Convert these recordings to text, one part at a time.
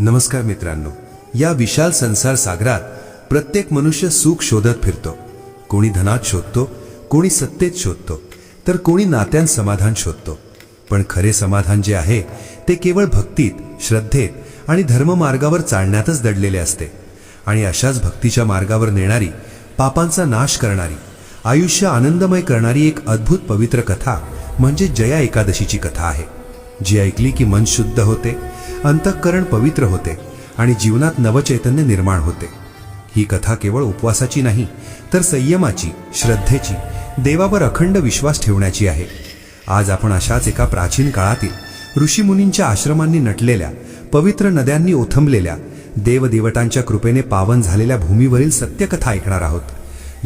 नमस्कार मित्रांनो, या विशाल संसार सागरात प्रत्येक मनुष्य सुख शोधत फिरतो. कोणी धनात शोधतो, कोणी सत्तेत शोधतो, तर कोणी नात्यात समाधान शोधतो. पण खरे समाधान जे आहे ते केवळ भक्तीत, श्रद्धेत आणि धर्ममार्गावर चालण्यातच दडलेले असते. आणि अशाच भक्तीच्या मार्गावर नेणारी, पापांचा नाश करणारी, आयुष्य आनंदमय करणारी एक अद्भुत पवित्र कथा म्हणजे जया एकादशीची कथा आहे, जी ऐकली की मन शुद्ध होते, अंतःकरण पवित्र होते आणि जीवनात नवचैतन्य निर्माण होते. ही कथा केवळ उपवासाची नाही, तर संयमाची, श्रद्धेची, देवावर अखंड विश्वास ठेवण्याची आहे. आज आपण अशाच एका प्राचीन काळातील ऋषीमुनींच्या आश्रमांनी नटलेल्या, पवित्र नद्यांनी ओथंबलेल्या, देवदेवतांच्या कृपेने पावन झालेल्या भूमीवरील सत्यकथा ऐकणार आहोत,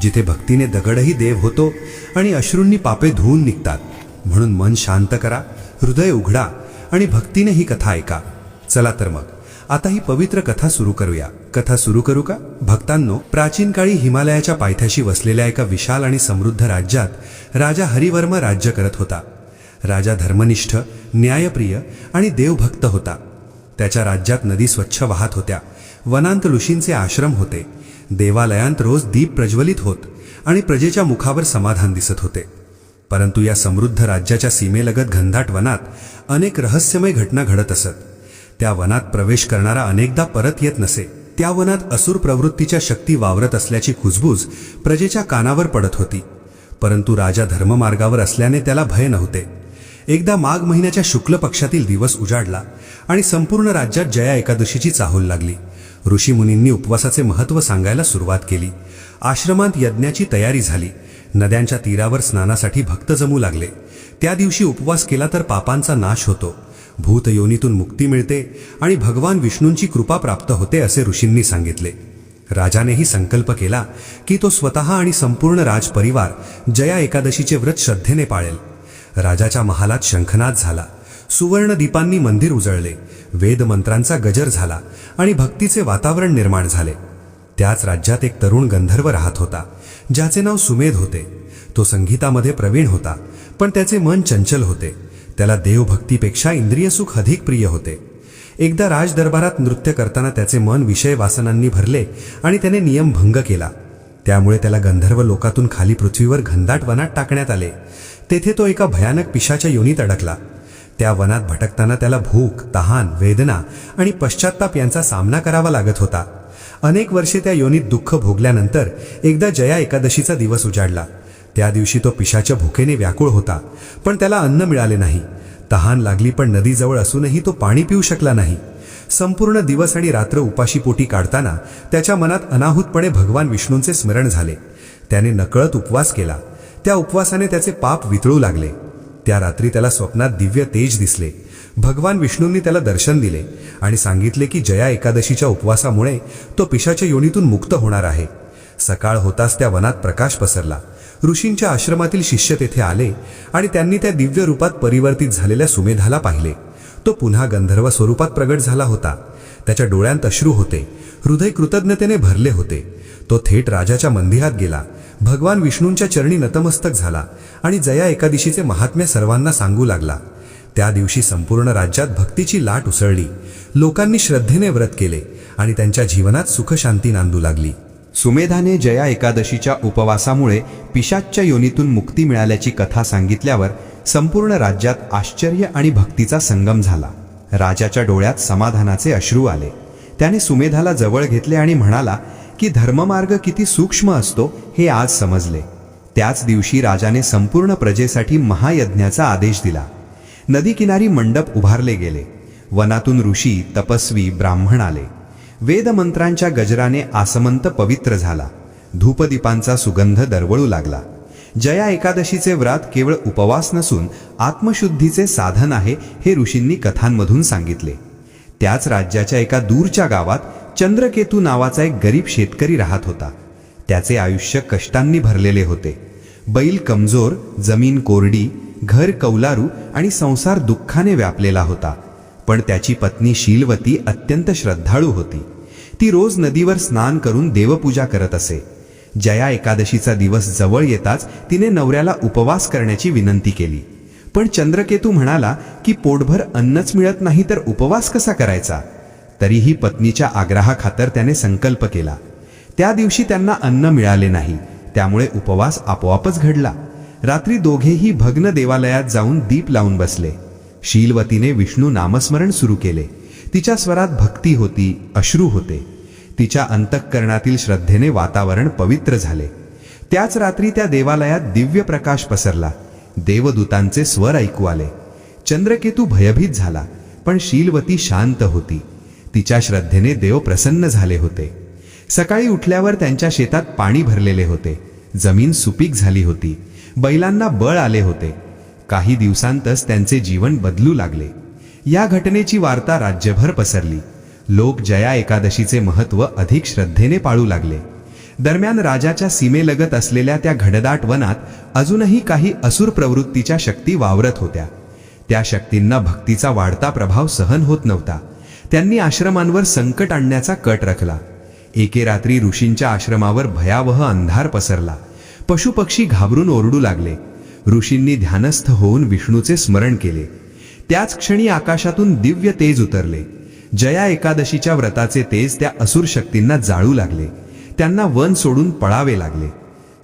जिथे भक्तीने दगडही देव होतो आणि अश्रूंनी पापे धुवून निघतात. म्हणून मन शांत करा, हृदय उघडा आणि भक्तीने ही कथा ऐका. चला तर मग आता ही पवित्र कथा सुरू करूया. कथा सुरू करू का? भक्तांनो, प्राचीन काळी हिमालयाच्या पायथ्याशी वसलेल्या एका विशाल आणि समृद्ध राज्यात राजा हरिवर्म राज्य करत होता. राजा धर्मनिष्ठ, न्यायप्रिय आणि देवभक्त होता. त्याच्या राज्यात नदी स्वच्छ वाहत होत्या, वनांत ऋषींचे आश्रम होते, देवालयांत रोज दीप प्रज्वलित होत आणि प्रजेच्या मुखावर समाधान दिसत होते. परंतु या समृद्ध राज्याच्या सीमेलगत घनदाट वनात अनेक रहस्यमय घटना घडत असत. त्या वनात प्रवेश करणारा अनेकदा परत येत नसे. त्या वनात असुर प्रवृत्तीच्या शक्ती वावरत असल्याची कुजबूज प्रजेच्या कानावर पडत होती. परंतु राजा धर्ममार्गावर असल्याने त्याला भय नव्हते. एकदा माघ महिन्याच्या शुक्ल पक्षातील दिवस उजाडला आणि संपूर्ण राज्यात जया एकादशीची चाहूल लागली. ऋषीमुनींनी उपवासाचे महत्त्व सांगायला सुरुवात केली. आश्रमात यज्ञाची तयारी झाली. नद्यांच्या तीरावर स्नानासाठी भक्त जमू लागले. त्या दिवशी उपवास केला तर पापांचा नाश होतो, भूत योनीतून मुक्ती मिळते आणि भगवान विष्णूंची कृपा प्राप्त होते, असे ऋषींनी सांगितले. राजानेही संकल्प केला की तो स्वतः आणि संपूर्ण राजपरिवार जया एकादशीचे व्रत श्रद्धेने पाळेल. राजाच्या महालात शंखनाद झाला, सुवर्ण दीपांनी मंदिर उजळले, वेद मंत्रांचा गजर झाला आणि भक्तीचे वातावरण निर्माण झाले. त्याच राज्यात एक तरुण गंधर्व राहत होता, ज्याचे नाव सुमेध होते. तो संगीतामध्ये प्रवीण होता, पण त्याचे मन चंचल होते. त्याला देवभक्तीपेक्षा इंद्रियसुख अधिक प्रिय होते. एकदा राजदरबारात नृत्य करताना त्याचे मन विषय वासनांनी भरले आणि त्याने नियम भंग केला. त्यामुळे त्याला गंधर्व लोकातून खाली पृथ्वीवर घनदाट वनात टाकण्यात आले. तेथे तो एका भयानक पिशाच्या योनीत अडकला. त्या वनात भटकताना त्याला भूक, तहान, वेदना आणि पश्चात्ताप यांचा सामना करावा लागत होता. अनेक वर्षे त्या योनीत दुःख भोगल्यानंतर एकदा जया एकादशीचा दिवस उजाडला. त्या दिवशी तो पिशाच्या भुकेने व्याकुळ होता, पण त्याला अन्न मिळाले नाही. तहान लागली, पण नदीजवळ असूनही तो पाणी पिऊ शकला नाही. संपूर्ण दिवस आणि रात्र उपाशीपोटी काढताना त्याच्या मनात अनाहूतपणे भगवान विष्णूंचे स्मरण झाले. त्याने नकळत उपवास केला. त्या उपवासाने त्याचे पाप वितळू लागले. त्या रात्री त्याला स्वप्नात दिव्य तेज दिसले. भगवान विष्णूंनी त्याला दर्शन दिले आणि सांगितले की जया एकादशीच्या उपवासामुळे तो पिशाच्या योनीतून मुक्त होणार आहे. सकाळ होताच त्या वनात प्रकाश पसरला. ऋषींच्या आश्रमातील शिष्य तेथे आले आणि त्यांनी त्या दिव्य रूपात परिवर्तित झालेल्या सुमेधाला पाहिले. तो पुन्हा गंधर्व स्वरूपात प्रगट झाला होता. त्याच्या डोळ्यांत अश्रू होते, हृदय कृतज्ञतेने भरले होते. तो थेट राजाच्या मंदिरात गेला, भगवान विष्णूंच्या चरणी नतमस्तक झाला आणि जया एकादशीचे महात्म्य सर्वांना सांगू लागला. त्या दिवशी संपूर्ण राज्यात भक्तीची लाट उसळली. लोकांनी श्रद्धेने व्रत केले आणि त्यांच्या जीवनात सुखशांती नांदू लागली. सुमेधाने जया एकादशीच्या उपवासामुळे पिशाच्च्या योनीतून मुक्ती मिळाल्याची कथा सांगितल्यावर संपूर्ण राज्यात आश्चर्य आणि भक्तीचा संगम झाला. राजाच्या डोळ्यात समाधानाचे अश्रू आले. त्याने सुमेधाला जवळ घेतले आणि म्हणाला की धर्ममार्ग किती सूक्ष्म असतो हे आज समजले. त्याच दिवशी राजाने संपूर्ण प्रजेसाठी महायज्ञाचा आदेश दिला. नदीकिनारी मंडप उभारले गेले. वनातून ऋषी, तपस्वी, ब्राह्मण आले. वेदमंत्रांच्या गजराने आसमंत पवित्र झाला. धूपदीपांचा सुगंध दरवळू लागला. जया एकादशीचे व्रत केवळ उपवास नसून आत्मशुद्धीचे साधन आहे, हे ऋषींनी कथांमधून सांगितले. त्याच राज्याच्या एका दूरच्या गावात चंद्रकेतू नावाचा एक गरीब शेतकरी राहत होता. त्याचे आयुष्य कष्टांनी भरलेले होते. बैल कमजोर, जमीन कोरडी, घर कौलारू आणि संसार दुःखाने व्यापलेला होता. पण त्याची पत्नी शीलवती अत्यंत श्रद्धाळू होती. ती रोज नदीवर स्नान करून देवपूजा करत असे. जया एकादशीचा दिवस जवळ येताच तिने नवऱ्याला उपवास करण्याची विनंती केली. पण चंद्रकेतू म्हणाला की पोटभर अन्नच मिळत नाही तर उपवास कसा करायचा. तरीही पत्नीच्या आग्रहाखातर त्याने संकल्प केला. त्या दिवशी त्यांना अन्न मिळाले नाही, त्यामुळे उपवास आपोआपच घडला. रात्री दोघेही भग्न देवालयात जाऊन दीप लावून बसले. शीलवतीने विष्णू नामस्मरण सुरू केले. तिच्या स्वरात भक्ती होती, अश्रू होते. तिच्या अंतःकरणातील श्रद्धेने वातावरण पवित्र झाले. त्याच रात्री त्या देवालयात दिव्य प्रकाश पसरला. देवदूतांचे स्वर ऐकू आले. चंद्रकेतू भयभीत झाला, पण शीलवती शांत होती. तिच्या श्रद्धेने देव प्रसन्न झाले होते. सकाळी उठल्यावर त्यांच्या शेतात पाणी भरलेले होते. जमीन सुपीक झाली होती. बैलांना बळ आले होते. काही दिवसांतच त्यांचे जीवन बदलू लागले. या घटनेची वार्ता राज्यभर पसरली. लोक जया एकादशीचे महत्त्व अधिक श्रद्धेने पाळू लागले. दरम्यान राजाच्या सीमेलगत असलेल्या त्या घनदाट वनात अजूनही काही असुर प्रवृत्तीच्या शक्ती वावरत होत्या. त्या शक्तींना भक्तीचा वाढता प्रभाव सहन होत नव्हता. त्यांनी आश्रमांवर संकट आणण्याचा कट रखला. एके रात्री ऋषींच्या आश्रमावर भयावह अंधार पसरला. पशुपक्षी घाबरून ओरडू लागले. ऋषींनी ध्यानस्थ होऊन विष्णूचे स्मरण केले. त्याच क्षणी आकाशातून दिव्य तेज उतरले. जया एकादशीच्या व्रताचे तेज त्या असुर शक्तींना जाळू लागले. त्यांना वन सोडून पळावे लागले.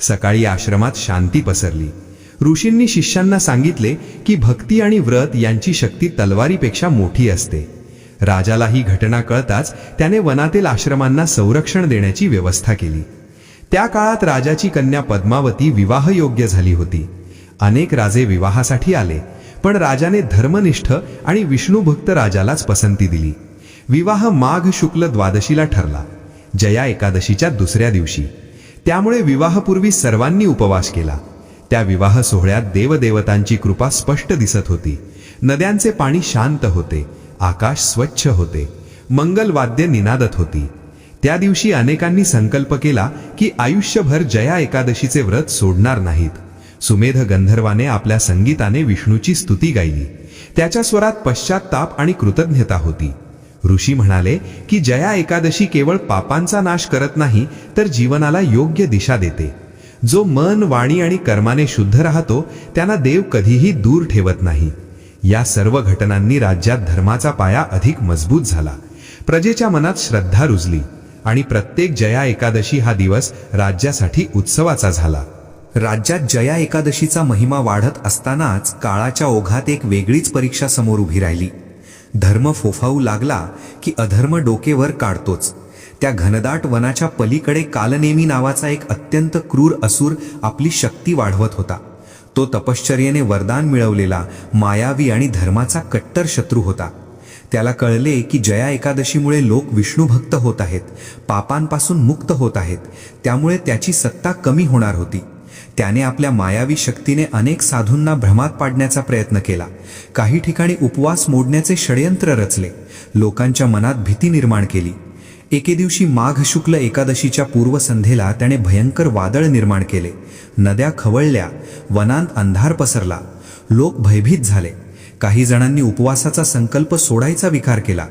सकाळी आश्रमात शांती पसरली. ऋषींनी शिष्यांना सांगितले की भक्ती आणि व्रत यांची शक्ती तलवारीपेक्षा मोठी असते. राजाला ही घटना कळताच त्याने वनातील आश्रमांना संरक्षण देण्याची व्यवस्था केली. त्या काळात राजाची कन्या पद्मावती विवाहयोग्य झाली होती. अनेक राजे विवाहासाठी आले, पण राजाने धर्मनिष्ठ आणि विष्णुभक्त राजालाच पसंती दिली. विवाह माघ शुक्ल द्वादशीला ठरला, जया एकादशीच्या दुसऱ्या दिवशी. त्यामुळे विवाहपूर्वी सर्वांनी उपवास केला. त्या विवाह सोहळ्यात देवदेवतांची कृपा स्पष्ट दिसत होती. नद्यांचे पाणी शांत होते. आकाश स्वच्छ होते. मंगलवाद्य निनादत होती. त्या दिवशी अनेकांनी संकल्प केला की आयुष्यभर जया एकादशीचे व्रत सोडणार नाहीत. सुमेध गंधर्वाने आपल्या संगीताने विष्णूची स्तुती गायली. त्याच्या स्वरात पश्चात्ताप आणि कृतज्ञता होती. ऋषी म्हणाले की जया एकादशी केवळ पापांचा नाश करत नाही, तर जीवनाला योग्य दिशा देते. जो मन, वाणी आणि कर्माने शुद्ध राहतो त्यांना देव कधीही दूर ठेवत नाही. या सर्व घटनांनी राज्यात धर्माचा पाया अधिक मजबूत झाला. प्रजेच्या मनात श्रद्धा रुजली आणि प्रत्येक जया एकादशी हा दिवस राज्यासाठी उत्सवाचा झाला. राज्यात जया एकादशीचा महिमा वाढत असतानाच काळाच्या ओघात एक वेगळीच परीक्षा समोर उभी राहिली. धर्म फोफावू लागला की अधर्म डोकेवर काढतोच. त्या घनदाट वनाच्या पलीकडे कालनेमी नावाचा एक अत्यंत क्रूर असुर आपली शक्ती वाढवत होता. तो तपश्चर्येने वरदान मिळवलेला, मायावी आणि धर्माचा कट्टर शत्रू होता. त्याला कळले की जया एकादशीमुळे लोक विष्णुभक्त होत आहेत, पापांपासून मुक्त होत आहेत. त्यामुळे त्याची सत्ता कमी होणार होती. त्याने आपल्या मायावी शक्तीने अनेक साधूंना भ्रमात पाडण्याचा प्रयत्न केला. काही ठिकाणी उपवास मोडण्याचे षडयंत्र रचले. लोकांच्या मनात भीती निर्माण केली. एके दिवशी माघ शुक्ल एकादशीच्या पूर्वसंध्येला त्याने भयंकर वादळ निर्माण केले. नद्या खवळल्या. वनांत अंधार पसरला. लोक भयभीत झाले. काही जणांनी उपवासाचा संकल्प सोडायचा विचार केला.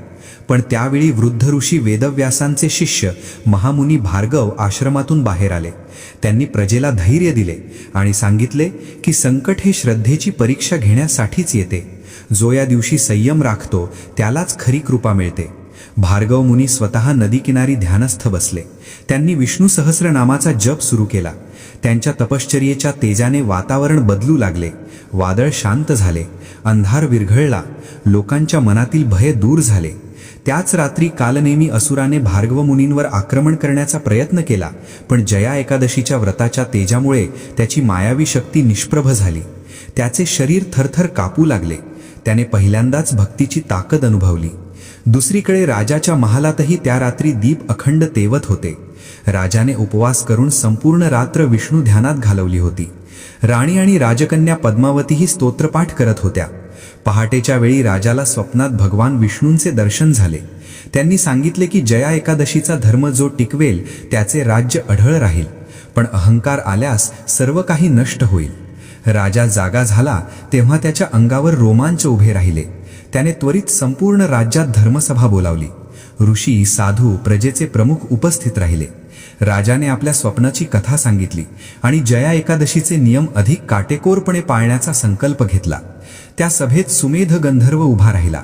पण त्यावेळी वृद्ध ऋषी वेदव्यासांचे शिष्य महामुनी भार्गव आश्रमातून बाहेर आले. त्यांनी प्रजेला धैर्य दिले आणि सांगितले की संकट हे श्रद्धेची परीक्षा घेण्यासाठीच येते. जो या दिवशी संयम राखतो त्यालाच खरी कृपा मिळते. भार्गव मुनी स्वतः नदीकिनारी ध्यानस्थ बसले. त्यांनी विष्णू सहस्रनामाचा जप सुरू केला. त्यांच्या तपश्चर्येच्या तेजाने वातावरण बदलू लागले. वादळ शांत झाले. अंधार विरघळला. लोकांच्या मनातील भय दूर झाले. त्याच रात्री कालनेमी असुराने भार्गव मुनींवर आक्रमण करण्याचा प्रयत्न केला, पण जया एकादशीच्या व्रताच्या तेजामुळे त्याची मायावी शक्ती निष्प्रभ झाली. त्याचे शरीर थरथर कापू लागले. त्याने पहिल्यांदाच भक्तीची ताकद अनुभवली. दुसरीकडे राजाच्या महालातही त्या रात्री दीप अखंड तेवत होते. राजाने उपवास करून संपूर्ण रात्र विष्णू ध्यानात घालवली होती. राणी आणि राजकन्या पद्मावतीही स्तोत्रपाठ करत होत्या. पहाटेच्या वेळी राजाला स्वप्नात भगवान विष्णूंचे दर्शन झाले. त्यांनी सांगितले की जया एकादशीचा धर्म जो टिकवेल त्याचे राज्य अढळ राहील, पण अहंकार आल्यास सर्व काही नष्ट होईल. राजा जागा झाला तेव्हा त्याच्या अंगावर रोमांच उभे राहिले. त्याने त्वरित संपूर्ण राज्यात धर्मसभा बोलावली. ऋषी, साधू, प्रजेचे प्रमुख उपस्थित राहिले. राजाने आपल्या स्वप्नाची कथा सांगितली आणि जया एकादशीचे नियम अधिक काटेकोरपणे पाळण्याचा संकल्प घेतला. त्या सभेत सुमेध गंधर्व उभा राहिला.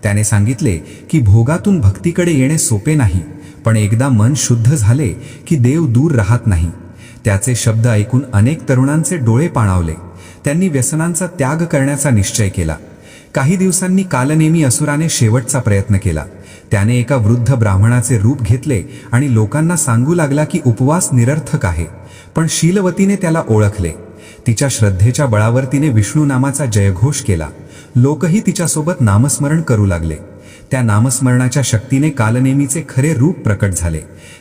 त्याने सांगितले की भोगातून भक्तीकडे येणे सोपे नाही, पण एकदा मन शुद्ध झाले की देव दूर राहत नाही. त्याचे शब्द ऐकून अनेक तरुणांचे डोळे पाणावले. त्यांनी व्यसनांचा त्याग करण्याचा निश्चय केला. काही दिवसांनी कालनेमी असुराने शेवटचा प्रयत्न केला. त्याने एका वृद्ध ब्राह्मणाचे रूप घेतले आणि लोकांना सांगू लागला की उपवास निरर्थक आहे. पण शीलवतीने त्याला ओळखले. तिच्या श्रद्धेच्या बळावर तिने विष्णू नामाचा जयघोष केला. लोकही तिच्यासोबत नामस्मरण करू लागले. त्या नामस्मरणाच्या शक्तीने कालनेमीचे खरे रूप प्रकट झाले.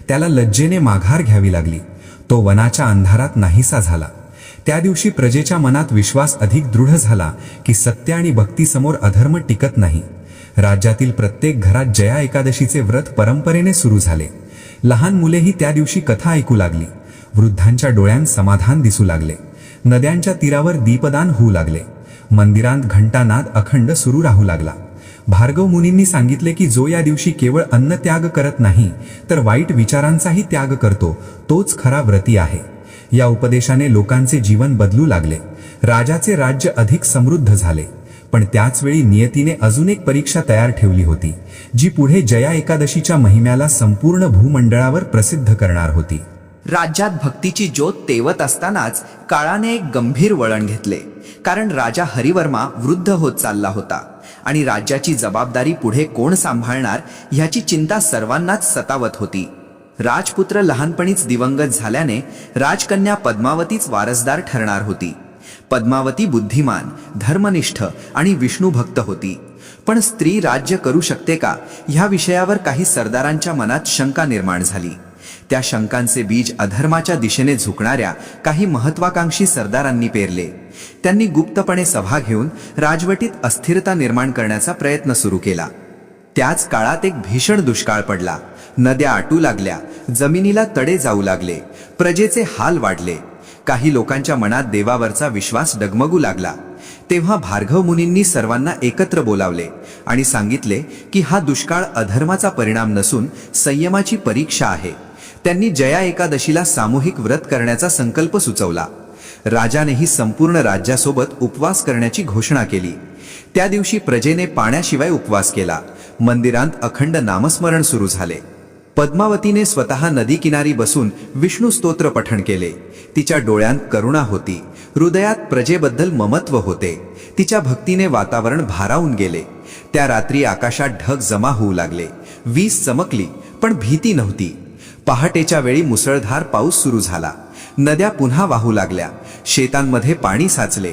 त्याला लज्जेने माघार घ्यावी लागली. तो वनाच्या अंधारात नाहीसा झाला. त्या दिवशी प्रजेच्या मनात विश्वास अधिक दृढ झाला की सत्य आणि भक्तीसमोर अधर्म टिकत नाही. राज्यातील प्रत्येक घरात जया एकादशीचे व्रत परंपरेने सुरू झाले. लहान मुलेही त्या दिवशी कथा ऐकू लागली. वृद्धांच्या डोळ्यांत समाधान दिसू लागले. नद्यांच्या तीरावर दीपदान होऊ लागले. मंदिरांत घंटानाद अखंड सुरू राहू लागला. भार्गव मुनींनी सांगितले की जो या दिवशी केवळ अन्न त्याग करत नाही तर वाईट विचारांचाही त्याग करतो, तोच खरा व्रती आहे. या उपदेशाने लोकांचे जीवन बदलू लागले. राजाचे राज्य अधिक समृद्ध झाले. पण त्याचवेळी नियतीने अजून एक परीक्षा तयार ठेवली होती, जी पुढे जया एकादशीच्या महिम्याला संपूर्ण भूमंडळावर प्रसिद्ध करणार होती. राज्यात भक्तीची ज्योत तेवत असतानाच काळाने एक गंभीर वळण घेतले. कारण राजा हरिवर्मा वृद्ध होत चालला होता आणि राज्याची जबाबदारी पुढे कोण सांभाळणार ह्याची चिंता सर्वांनाच सतावत होती. राजपुत्र लहानपणीच दिवंगत झाल्याने राजकन्या पद्मावतीच वारसदार ठरणार होती. पद्मावती बुद्धिमान, धर्मनिष्ठ आणि विष्णुभक्त होती. पण स्त्री राज्य करू शकते का ह्या विषयावर काही सरदारांच्या मनात शंका निर्माण झाली. त्या शंकांचे बीज अधर्माच्या दिशेने झुकणाऱ्या काही महत्वाकांक्षी सरदारांनी पेरले. त्यांनी गुप्तपणे सभा घेऊन राजवटीत अस्थिरता निर्माण करण्याचा प्रयत्न सुरू केला. त्याच काळात एक भीषण दुष्काळ पडला. नद्या आटू लागल्या, जमिनीला तडे जाऊ लागले, प्रजेचे हाल वाढले. काही लोकांच्या मनात देवावरचा विश्वास डगमगू लागला. तेव्हा भार्गव मुनींनी सर्वांना एकत्र बोलावले आणि सांगितले की हा दुष्काळ अधर्माचा परिणाम नसून संयमाची परीक्षा आहे. त्यांनी जया एकादशीला सामूहिक व्रत करण्याचा संकल्प सुचवला. राजानेही संपूर्ण राज्यासोबत उपवास करण्याची घोषणा केली. त्या दिवशी प्रजेने पाण्याशिवाय उपवास केला. मंदिरांत अखंड नामस्मरण सुरू झाले. पद्मावतीने स्वतः नदी किनारी बसून विष्णू स्तोत्र पठण केले. तिच्या डोळ्यांत करुणा होती, हृदयात प्रजेबद्दल ममत्व होते. तिच्या भक्तीने वातावरण भारावून गेले. त्या रात्री आकाशात ढग जमा होऊ लागले. वीज चमकली, पण भीती नव्हती. पहाटेच्या वेळी मुसळधार पाऊस सुरू झाला. नद्या पुन्हा वाहू लागल्या. शेतांमध्ये पाणी साचले.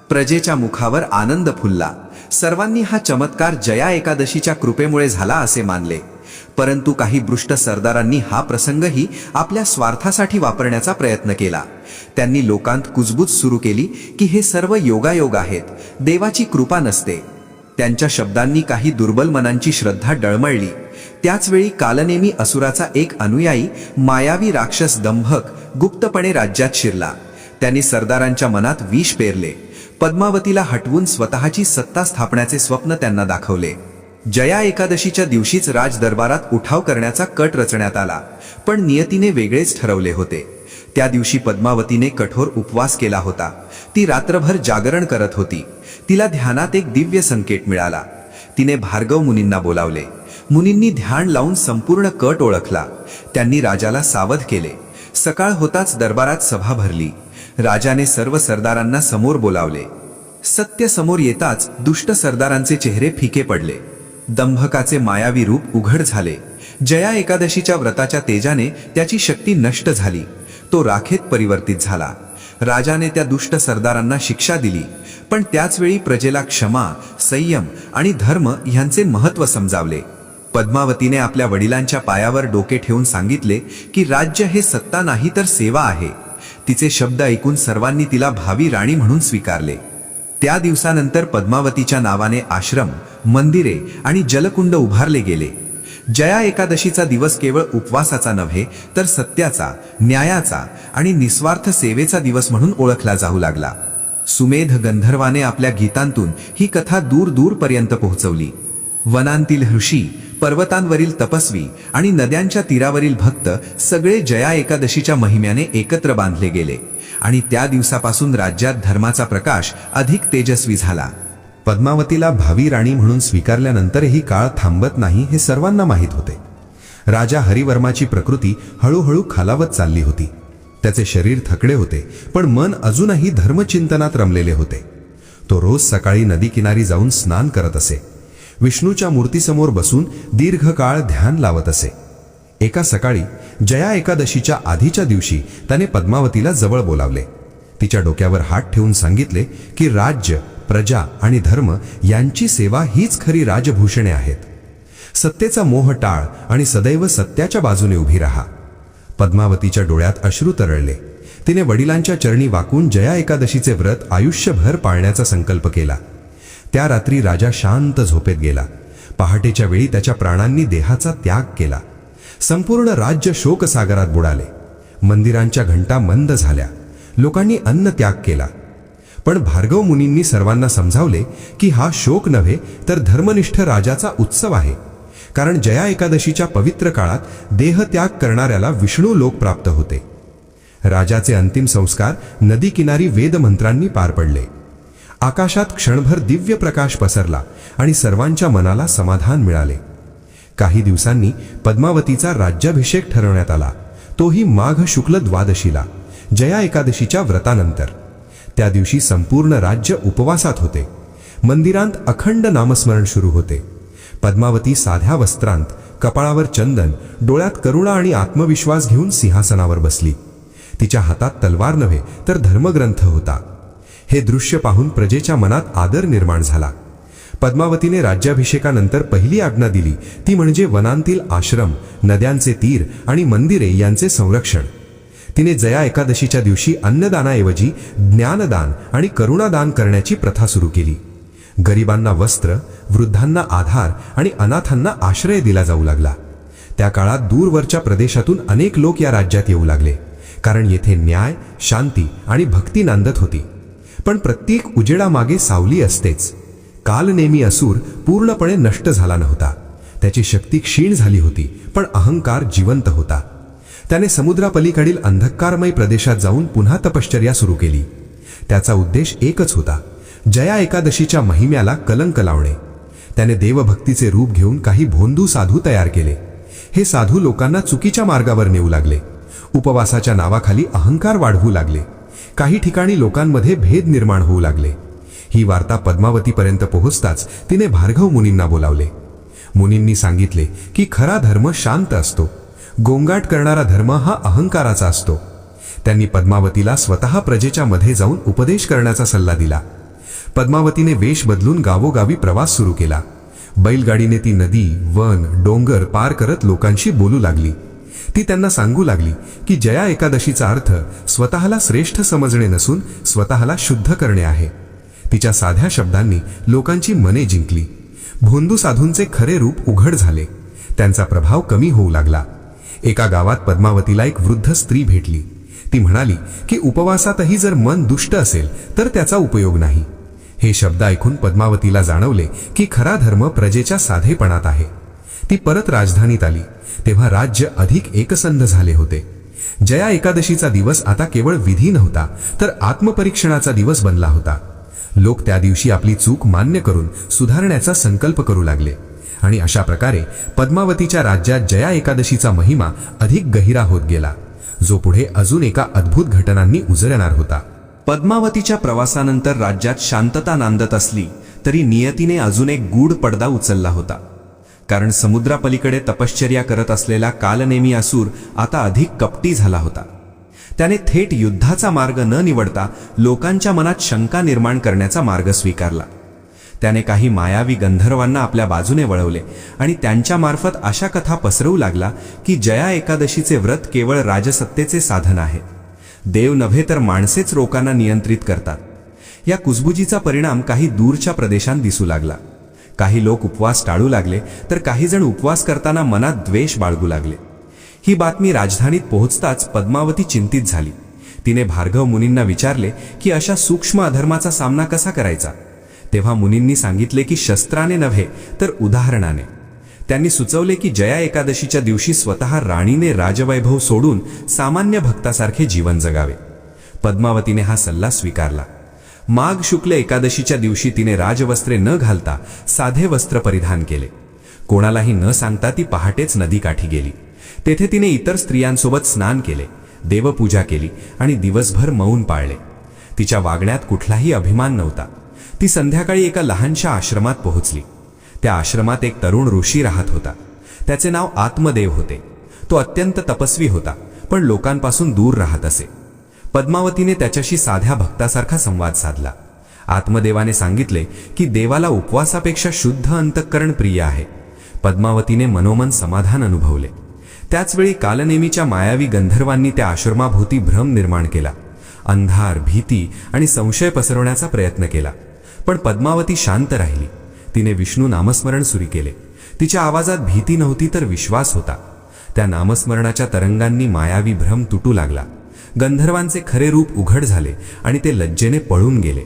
प्रजेच्या मुखावर आनंद फुलला. सर्वांनी हा चमत्कार जया एकादशीच्या कृपेमुळे झाला असे मानले. परंतु काही भ्रष्ट सरदारांनी हा प्रसंगही आपल्या स्वार्थासाठी वापरण्याचा प्रयत्न केला. त्यांनी लोकांत कुजबूज सुरू केली की हे सर्व योगायोग आहेत, देवाची कृपा नसते. त्यांच्या शब्दांनी काही दुर्बल मनांची श्रद्धा डळमळली. त्याचवेळी कालनेमी असुराचा एक अनुयायी मायावी राक्षस दंभक गुप्तपणे राज्यात शिरला. त्यांनी सरदारांच्या मनात विष पेरले. पद्मावतीला हटवून स्वतःची सत्ता स्थापण्याचे स्वप्न त्यांना दाखवले. जया एकादशीच्या दिवशीच राजदरबारात उठाव करण्याचा कट रचण्यात आला. पण नियतीने वेगळेच ठरवले होते. त्या दिवशी पद्मावतीने कठोर उपवास केला होता. ती रात्रभर जागरण करत होती. तिला ध्यानात एक दिव्य संकेत मिळाला. तिने भार्गव मुनींना बोलावले. मुनींनी ध्यान लावून संपूर्ण कट ओळखला. त्यांनी राजाला सावध केले. सकाळ होताच दरबारात सभा भरली. राजाने सर्व सरदारांना समोर बोलावले. सत्य समोर येताच दुष्ट सरदारांचे चेहरे फिके पडले. दंभकाचे मायावी रूप उघड झाले. जया एकादशीच्या व्रताच्या तेजाने त्याची शक्ती नष्ट झाली. तो राखेत परिवर्तित झाला. राजाने त्या दुष्ट सरदारांना शिक्षा दिली. पण त्याचवेळी प्रजेला क्षमा, संयम आणि धर्म ह्यांचे महत्त्व समजावले. पद्मावतीने आपल्या वडिलांच्या पायावर डोके ठेवून सांगितले की राज्य हे सत्ता नाही तर सेवा आहे. तिचे शब्द ऐकून सर्वांनी तिला भावी राणी म्हणून स्वीकारले. त्या दिवसानंतर पद्मावतीच्या नावाने आश्रम, मंदिरे आणि जलकुंड उभारले गेले. जया एकादशीचा दिवस केवळ उपवासाचा नव्हे तर सत्याचा, न्यायाचा आणि निस्वार्थ सेवेचा दिवस म्हणून ओळखला जाऊ लागला. सुमेध गंधर्वाने आपल्या गीतांतून ही कथा दूर दूरपर्यंत पोहोचवली. वनांतील ऋषी, पर्वतांवरील तपस्वी आणि नद्यांच्या तीरावरील भक्त सगळे जया एकादशीच्या महिम्याने एकत्र बांधले गेले आणि त्या दिवसापासून राज्यात धर्माचा प्रकाश अधिक तेजस्वी झाला. पद्मावतीला भावी राणी म्हणून स्वीकारल्यानंतरही काळ थांबत नाही हे सर्वांना माहीत होते. राजा हरिवर्माची प्रकृती हळूहळू खालावत चालली होती. त्याचे शरीर थकले होते, पण मन अजूनही धर्मचिंतनात रमलेले होते. तो रोज सकाळी नदीकिनारी जाऊन स्नान करत असे. विष्णूच्या मूर्तीसमोर बसून दीर्घ काळ ध्यान लावत असे. एका सकाळी जया एकादशीच्या आधीच्या दिवशी त्याने पद्मावतीला जवळ बोलावले. तिच्या डोक्यावर हात ठेवून सांगितले की राज्य, प्रजा आणि धर्म यांची सेवा हीच खरी राजभूषणे आहेत. सत्तेचा मोह टाळ आणि सदैव सत्याच्या बाजूने उभी राहा. पद्मावतीच्या डोळ्यात अश्रू तरळले. तिने वडिलांच्या चरणी वाकून जया एकादशीचे व्रत आयुष्यभर पाळण्याचा संकल्प केला. त्या रात्री राजा शांत झोपेत गेला. पहाटेच्या वेळी त्याच्या प्राणांनी देहाचा त्याग केला. संपूर्ण राज्य शोकसागरात बुडाले. मंदिरांच्या घंटा मंद झाल्या. लोकांनी अन्न त्याग केला. पण भार्गव मुनींनी सर्वांना समजावले की हा शोक नव्हे तर धर्मनिष्ठ राजाचा उत्सव आहे. कारण जया एकादशीच्या पवित्र काळात देहत्याग करणाऱ्याला विष्णू लोक प्राप्त होते. राजाचे अंतिम संस्कार नदी किनारी वेदमंत्रांनी पार पडले. आकाशात क्षणभर दिव्य प्रकाश पसरला आणि सर्वांच्या मनाला समाधान मिळाले. काही दिवसांनी पद्मावतीचा राज्याभिषेक ठरवण्यात आला, तोही माघ शुक्ल द्वादशीला, जया एकादशीच्या व्रतानंतर. त्या दिवशी संपूर्ण राज्य उपवासात होते. मंदिरांत अखंड नामस्मरण सुरू होते. पद्मावती साध्या वस्त्रांत, कपाळावर चंदन, डोळ्यात करुणा आणि आत्मविश्वास घेऊन सिंहासनावर बसली. तिच्या हातात तलवार नव्हे तर धर्मग्रंथ होता. हे दृश्य पाहून प्रजेच्या मनात आदर निर्माण झाला. पद्मावतीने राज्याभिषेकानंतर पहिली आज्ञा दिली, ती म्हणजे वनांतील आश्रम, नद्यांचे तीर आणि मंदिरे यांचे संरक्षण. तिने जया एकादशीच्या दिवशी अन्नदानाऐवजी ज्ञानदान आणि करुणादान करण्याची प्रथा सुरू केली. गरिबांना वस्त्र, वृद्धांना आधार आणि अनाथांना आश्रय दिला जाऊ लागला. त्या काळात दूरवरच्या प्रदेशातून अनेक लोक या राज्यात येऊ लागले, कारण येथे न्याय, शांती आणि भक्ती नांदत होती. पण प्रत्येक उजेडामागे सावली असतेच. कालनेमी असुर पूर्णपणे नष्ट झाला नव्हता. त्याची शक्ती क्षीण झाली होती, पण अहंकार जिवंत होता. त्याने समुद्रापलीकडील अंधकारमय प्रदेशात जाऊन पुन्हा तपश्चर्या सुरू केली. त्याचा उद्देश एकच होता, जया एकादशीच्या महिम्याला कलंक लावणे. त्याने देवभक्तीचे रूप घेऊन काही भोंदू साधू तयार केले. हे साधू लोकांना चुकीच्या मार्गावर नेऊ लागले. उपवासाच्या नावाखाली अहंकार वाढवू लागले. काही ठिकाणी लोकांमध्ये भेद निर्माण होऊ लागले. ही वार्ता पद्मावतीपर्यंत पोहोचताच तिने भार्गव मुनींना बोलावले. मुनींनी सांगितले की खरा धर्म शांत असतो. गोंगाट करणारा धर्म हा अहंकाराचा असतो. त्यांनी पद्मावतीला स्वतः प्रजेच्या मध्ये जाऊन उपदेश करण्याचा सल्ला दिला. पद्मावतीने वेश बदलून गावोगावी प्रवास सुरू केला. बैलगाडीने ती नदी, वन, डोंगर पार करत लोकांशी बोलू लागली. ती त्यांना सांगू लागली की जया एकादशीचा अर्थ स्वतःला श्रेष्ठ समजणे नसून स्वतःला शुद्ध करणे आहे. तिच्या साध्या शब्दांनी लोकांची मने जिंकली. भोंदू साधूंचे खरे रूप उघड झाले. त्यांचा प्रभाव कमी होऊ लागला. एका गावात पद्मावतीला एक वृद्ध स्त्री भेटली. ती म्हणाली की उपवासातही जर मन दुष्ट असेल तर त्याचा उपयोग नाही. हे शब्द ऐकून पद्मावतीला जाणवले की खरा धर्म प्रजेच्या साधेपणात आहे. ती परत राजधानीत आली तेव्हा राज्य अधिक एकसंध झाले होते. जया एकादशीचा दिवस आता केवळ विधी नव्हता तर आत्मपरीक्षणाचा दिवस बनला होता. लोक त्या दिवशी आपली चूक मान्य करून सुधारण्याचा संकल्प करू लागले आणि अशा प्रकारे पद्मावतीच्या राज्यात जया एकादशीचा महिमा अधिक गहिरा होत गेला, जो पुढे अजून एका अद्भुत घटनांनी उजळणार होता. पद्मावतीच्या प्रवासानंतर राज्यात शांतता नांदत असली तरी नियतीने अजून एक गूढ पडदा उचलला होता. कारण समुद्रापलीकडे तपश्चर्या करत असलेला कालनेमी असुर आता अधिक कपटी झाला होता. त्याने थेट युद्धाचा मार्ग न निवडता लोकांच्या मनात शंका निर्माण करण्याचा मार्ग स्वीकारला. त्याने काही मायावी गंधर्वांना आपल्या बाजूने वळवले आणि त्यांच्या मार्फत अशा कथा पसरवू लागला की जया एकादशीचे व्रत केवळ राजसत्तेचे साधन आहे. देव नव्हे तर माणसेच लोकांना नियंत्रित करतात. या कुजबुजीचा परिणाम काही दूरच्या प्रदेशांत दिसू लागला. काही लोक उपवास टाळू लागले तर काही जण उपवास करताना मनात द्वेष बाळगू लागले. ही बातमी राजधानीत पोहोचताच पद्मावती चिंतित झाली. तिने भार्गव मुनींना विचारले की अशा सूक्ष्म अधर्माचा सामना कसा करायचा. तेव्हा मुनींनी सांगितले की शस्त्राने नव्हे तर उदाहरणाने. त्यांनी सुचवले की जया एकादशीच्या दिवशी स्वतः राणीने राजवैभव सोडून सामान्य भक्तासारखे जीवन जगावे. पद्मावतीने हा सल्ला स्वीकारला. माघ शुक्ल एकादशीच्या दिवशी तिने राजवस्त्रे न घालता साधे वस्त्र परिधान केले. कोणालाही न सांगता ती पहाटेच नदीकाठी गेली. तेथे तिने इतर स्त्रियांसोबत स्नान केले, देवपूजा केली आणि दिवसभर मौन पाळले. तिच्या वागण्यात कुठलाही अभिमान नव्हता. ती संध्याकाळी एका लहानशा आश्रमात पोहोचली. त्या आश्रमात एक तरुण ऋषी राहत होता. त्याचे नाव आत्मदेव होते. तो अत्यंत तपस्वी होता, पण लोकांपासून दूर राहत असे. पद्मावतीने त्याच्याशी साध्या भक्तासारखा संवाद साधला. आत्मदेवाने सांगितले की देवाला उपवासापेक्षा शुद्ध अंतःकरण प्रिय आहे. पद्मावतीने मनोमन समाधान अनुभवले. त्याचवेळी कालनेमीच्या मायावी गंधर्वांनी त्या आश्रमाभोवती भ्रम निर्माण केला. अंधार, भीती आणि संशय पसरवण्याचा प्रयत्न केला. पण पद्मावती शांत राहिली. तिने विष्णू नामस्मरण सुरू केले. तिच्या आवाजात भीती नव्हती तर विश्वास होता. त्या नामस्मरणाच्या तरंगांनी मायावी भ्रम तुटू लागला. गंधर्वांचे खरे रूप उघड झाले आणि ते लज्जेने पळून गेले.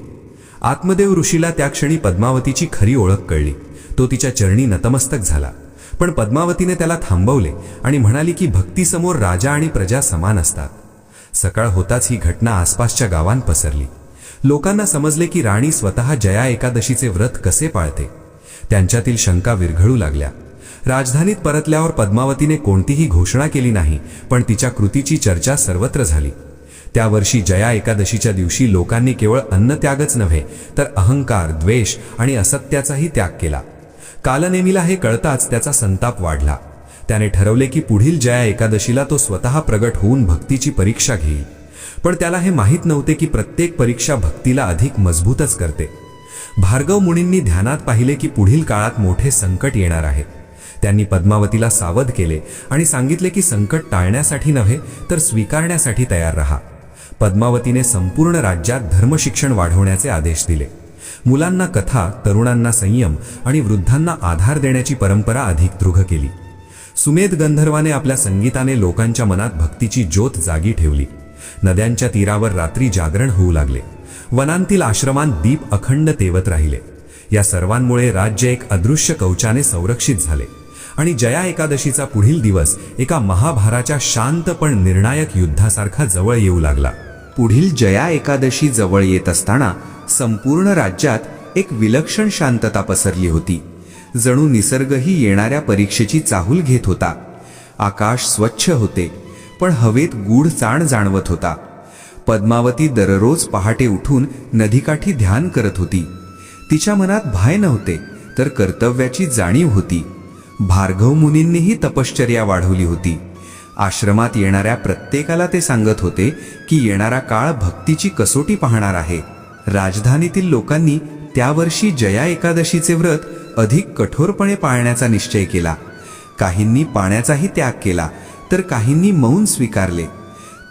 आत्मदेव ऋषीला त्या क्षणी पद्मावतीची खरी ओळख कळली. तो तिच्या चरणी नतमस्तक झाला. पण पद्मावतीने त्याला थांबवले आणि म्हणाली की भक्तीसमोर राजा आणि प्रजा समान असतात. सकाळ होताच ही घटना आसपासच्या गावांत पसरली. लोकांना समजले की राणी स्वतः जया एकादशीचे व्रत कसे पाळते. त्यांच्यातील शंका विरघळू लागल्या. राजधानीत परतल्यावर पद्मावतीने कोणतीही घोषणा केली नाही, पण तिच्या कृतीची चर्चा सर्वत्र झाली. त्या वर्षी जया एकादशीच्या दिवशी लोकांनी केवळ अन्नत्यागच नव्हे तर अहंकार, द्वेष आणि असत्याचाही त्याग केला. कालनेमीला हे कळताच त्याचा संताप वाढला. त्याने ठरवले की पुढील जया एकादशीला तो स्वतः प्रगट होऊन भक्तीची परीक्षा घेईल. पण त्याला हे माहीत नव्हते की प्रत्येक परीक्षा भक्तीला अधिक मजबूतच करते. भार्गव मुनींनी ध्यानात पाहिले की पुढील काळात मोठे संकट येणार आहे. त्यांनी पद्मावतीला सावध केले आणि सांगितले की संकट टाळण्यासाठी नव्हे तर स्वीकारण्यासाठी तयार राहा. पद्मावतीने संपूर्ण राज्यात धर्मशिक्षण वाढवण्याचे आदेश दिले. मुलांना कथा, तरुणांना संयम आणि वृद्धांना आधार देण्याची परंपरा अधिक दृढ केली. सुमेध गंधर्वाने आपल्या संगीताने लोकांच्या मनात भक्तीची ज्योत जागी ठेवली. नद्यांच्या तीरावर रात्री जागरण होऊ लागले. वनांतील आश्रमांत दीप अखंड तेवत राहिले. या सर्वांमुळे राज्य एक अदृश्य कवचाने संरक्षित झाले आणि जया एकादशीचा पुढील दिवस एका महाभाराच्या शांत पण निर्णायक युद्धासारखा जवळ येऊ लागला. पुढील जया एकादशी जवळ येत असताना संपूर्ण राज्यात एक विलक्षण शांतता पसरली होती. जणू निसर्गही येणाऱ्या परीक्षेची चाहूल घेत होता. आकाश स्वच्छ होते, पण हवेत गूढ चाण जाणवत होता. पद्मावती दररोज पहाटे उठून नदीकाठी ध्यान करत होती. तिच्या मनात भय नव्हते तर कर्तव्याची जाणीव होती. भार्गव मुनींनीही तपश्चर्या वाढवली होती. आश्रमात येणाऱ्या प्रत्येकाला ते सांगत होते की येणारा काळ भक्तीची कसोटी पाहणार आहे. राजधानीतील लोकांनी त्यावर्षी जया एकादशीचे व्रत अधिक कठोरपणे पाळण्याचा निश्चय केला. काहींनी पाण्याचाही त्याग केला तर काहींनी मौन स्वीकारले.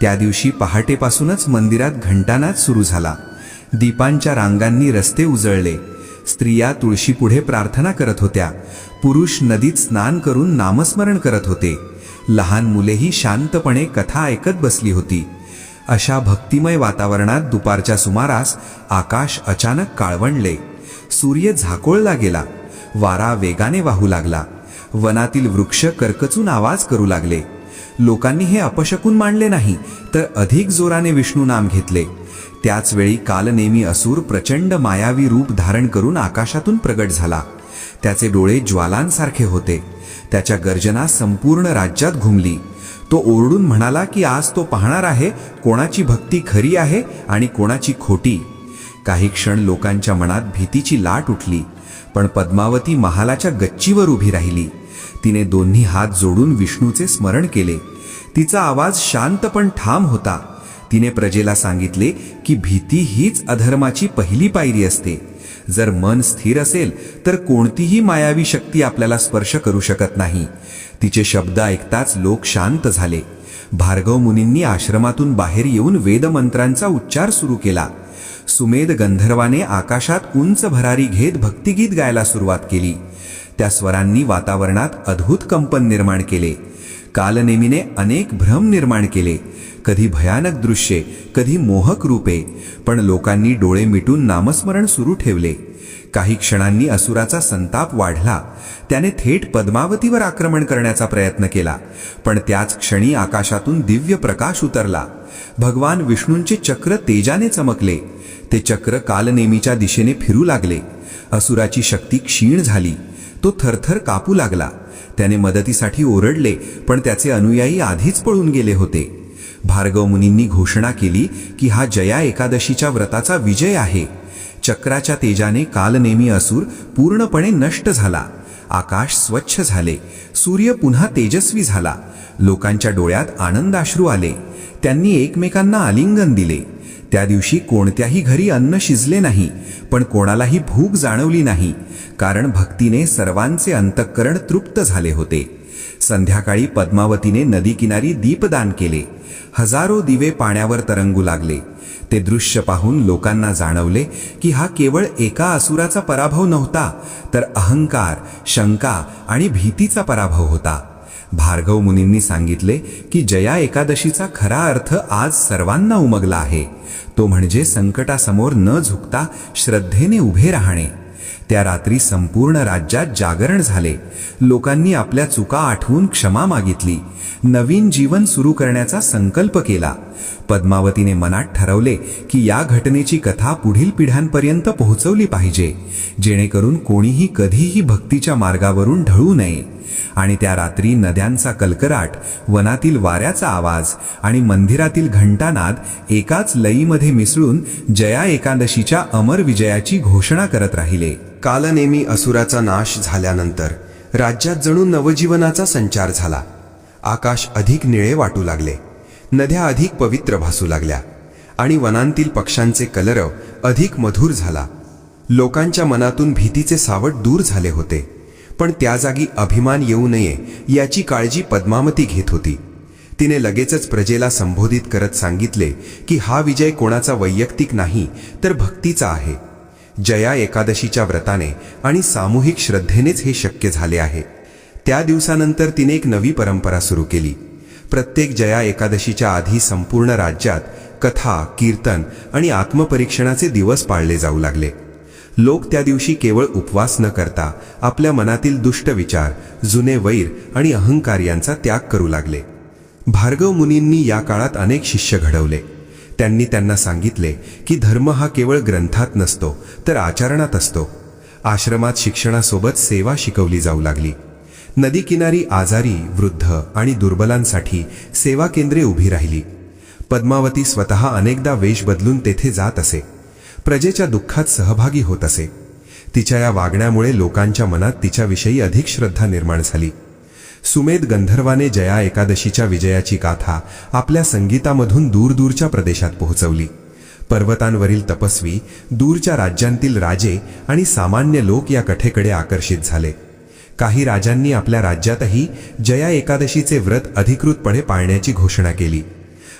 त्या दिवशी पहाटेपासूनच मंदिरात घंटानाद सुरू झाला. दीपांच्या रांगांनी रस्ते उजळले. स्त्रिया तुळशीपुढे प्रार्थना करत होत्या. पुरुष नदीत स्नान करून नामस्मरण करत होते. लहान मुलेही शांतपणे कथा ऐकत बसली होती. अशा भक्तिमय वातावरणात दुपारच्या सुमारास आकाश अचानक काळवंडले. सूर्य झाकोळला गेला. वारा वेगाने वाहू लागला. वनातील वृक्ष करकचून आवाज करू लागले. लोकांनी हे अपशकुन मानले नाही तर अधिक जोराने विष्णू नाम घेतले. त्याच वेळी कालनेमी असुर प्रचंड मायावी रूप धारण करून आकाशातून प्रगट झाला. त्याचे डोळे ज्वालांसारखे होते. त्याच्या गर्जना संपूर्ण राज्यात घुमली. तो ओरडून म्हणाला की आज तो पाहणार आहे कोणाची भक्ती खरी आहे आणि कोणाची खोटी. काही क्षण लोकांच्या मनात भीतीची लाट उठली, पण पद्मावती महालाच्या गच्चीवर उभी राहिली. तिने दोन्ही हात जोडून विष्णूचे स्मरण केले. तिचा आवाज शांत पण ठाम होता. तिने प्रजेला सांगितले की भीती हीच अधर्माची पहिली पायरी असते. जर मन स्थिर असेल तर कोणतीही मायावी शक्ती आपल्याला स्पर्श करू शकत नाही. तिचे शब्द ऐकताच लोक शांत झाले. भार्गव मुनींनी आश्रमातून बाहेर येऊन वेदमंत्रांचा उच्चार सुरू केला. सुमेध गंधर्वाने आकाशात उंच भरारी घेत भक्तिगीत गायला सुरुवात केली. त्या स्वरांनी वातावरणात अद्भुत कंपन निर्माण केले. कालनेमीने अनेक भ्रम निर्माण केले. कधी भयानक दृश्ये, कधी मोहक रूपे, पण लोकांनी डोळे मिटून नामस्मरण सुरू ठेवले. काही क्षणांनी असुराचा संताप वाढला. त्याने थेट पद्मावतीवर आक्रमण करण्याचा प्रयत्न केला, पण त्याच क्षणी आकाशातून दिव्य प्रकाश उतरला. भगवान विष्णूंचे चक्र तेजाने चमकले. ते चक्र कालनेमीच्या दिशेने फिरू लागले. असुराची शक्ती क्षीण झाली. तो थरथर कापू लागला. त्याने मदतीसाठी ओरडले, पण त्याचे अनुयायी आधीच पळून गेले होते. भार्गव मुनींनी घोषणा केली की हा जया एकादशीच्या व्रताचा विजय आहे. चक्राच्या तेजाने कालनेमी असुर पूर्णपणे नष्ट झाला. आकाश स्वच्छ झाले. सूर्य पुन्हा तेजस्वी झाला. लोकांच्या डोळ्यात आनंदाश्रू आले. त्यांनी एकमेकांना आलिंगन दिले. त्या दिवशी कोणत्याही घरी अन्न शिजले नाही, पण कोणालाही भूक जाणवली नाही, कारण भक्तीने सर्वांचे अंतःकरण तृप्त झाले होते. संध्याकाळी पद्मावतीने नदीकिनारी दीपदान केले. हजारो दिवे पाण्यावर तरंगू लागले. ते दृश्य पाहून लोकांना जाणवले की हा केवळ एका असुराचा पराभव नव्हता, तर अहंकार, शंका आणि भीतीचा पराभव होता. भार्गव मुनींनी सांगितले की जया एकादशीचा खरा अर्थ आज सर्वांना उमगला आहे. तो म्हणजे संकटासमोर न झुकता श्रद्धेने उभे राहणे. त्या रात्री संपूर्ण राज्यात जागरण झाले. लोकांनी आपल्या चुका आठवून क्षमा मागितली. नवीन जीवन सुरू करण्याचा संकल्प केला. पद्मावतीने मनात ठरवले की या घटनेची कथा पुढील पिढ्यांपर्यंत पोहोचवली पाहिजे, जेणेकरून कोणीही कधीही भक्तीच्या मार्गावरून ढळू नये. आणि त्या रात्री नद्यांचा कलकलाट, वनातील वाऱ्याचा आवाज आणि मंदिरातील घंटानाद एकाच लयीमध्ये मिसळून जया एकादशीच्या अमर विजयाची घोषणा करत राहिले. कालनेमी असुराचा नाश झाल्यानंतर राज्यात जणू नवजीवनाचा संचार झाला. आकाश अधिक निळे वाटू लागले. नद्या अधिक पवित्र भासू लागल्या आणि वनांतील पक्ष्यांचे कलरव अधिक मधुर झाला. लोकांच्या मनातून भीतीचे सावट दूर झाले होते, पण त्या जागी अभिमान येऊ नये याची काळजी पद्मावती घेत होती. तिने लगेचच प्रजेला संबोधित करत सांगितले की हा विजय कोणाचा वैयक्तिक नाही, तर भक्तीचा आहे. जया एकादशीच्या व्रताने आणि सामूहिक श्रद्धेनेच हे शक्य झाले आहे. त्या दिवसानंतर तिने एक नवी परंपरा सुरू केली. प्रत्येक जया एकादशीच्या आधी संपूर्ण राज्यात कथा, कीर्तन आणि आत्मपरीक्षणाचे दिवस पाळले जाऊ लागले. लोक त्या दिवशी केवळ उपवास न करता आपल्या मनातील दुष्ट विचार, जुने वैर आणि अहंकार यांचा त्याग करू लागले. भार्गव मुनींनी या काळात अनेक शिष्य घडवले. त्यांनी त्यांना सांगितले की धर्म हा केवळ ग्रंथात नसतो, तर आचरणात असतो. आश्रमात शिक्षणासोबत सेवा शिकवली जाऊ लागली. नदीकिनारी आजारी, वृद्ध आणि दुर्बलांसाठी सेवा केंद्रे उभी राहिली. पद्मावती स्वतः अनेकदा वेश बदलून तेथे जात असे. प्रजेच्या दुःखात सहभागी होत असे. तिच्या या वागण्यामुळे लोकांच्या मनात तिच्याविषयी अधिक श्रद्धा निर्माण झाली. सुमेध गंधर्वाने जया एकादशीच्या विजयाची गाथा आपल्या संगीतामधून दूरदूरच्या प्रदेशात पोहोचवली. पर्वतांवरील तपस्वी, दूरच्या राज्यांतील राजे आणि सामान्य लोक या कथेकडे आकर्षित झाले. काही राजांनी आपल्या राज्यातही जया एकादशीचे व्रत अधिकृतपणे पाळण्याची घोषणा केली.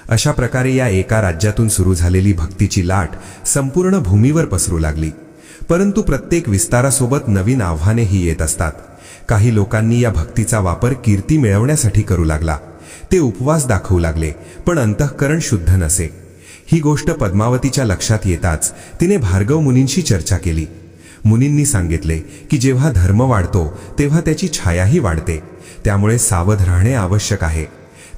अशा प्रकारे या एका राज्यातून सुरू झालेली भक्तीची लाट संपूर्ण भूमीवर पसरू लागली. परंतु प्रत्येक विस्तारासोबत नवीन आव्हानेही येत असतात. काही लोकांनी या भक्तीचा वापर कीर्ती मिळवण्यासाठी करू लागला. ते उपवास दाखवू लागले, पण अंतःकरण शुद्ध नसे. ही गोष्ट पद्मावतीच्या लक्षात येताच तिने भार्गव मुनींशी चर्चा केली. मुनींनी सांगितले की जेव्हा धर्म वाढतो तेव्हा त्याची छायाही वाढते, त्यामुळे सावध राहणे आवश्यक आहे.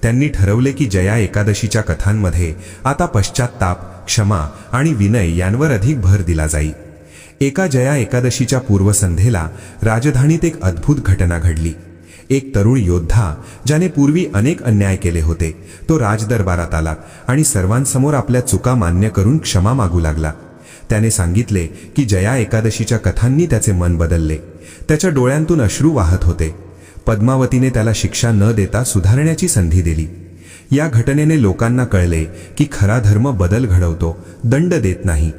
त्यांनी ठरवले की जया एकादशीच्या कथांमध्ये आता पश्चात्ताप, क्षमा आणि विनय यांवर अधिक भर दिला जाईल. एका जया एकादशीच्या पूर्वसंध्येला राजधानीत एक अद्भुत घटना घडली. एक तरुण योद्धा, ज्याने पूर्वी अनेक अन्याय केले होते, तो राजदरबारात आला आणि सर्वांसमोर आपल्या चुका मान्य करून क्षमा मागू लागला. त्याने सांगितले की जया एकादशीच्या कथांनी त्याचे मन बदलले. त्याच्या डोळ्यांतून अश्रू वाहत होते. पद्मावतीने त्याला शिक्षा न देता सुधारण्याची संधी दिली. या घटनेने लोकांना कळले की खरा धर्म बदल घडवतो, दंड देत नाही.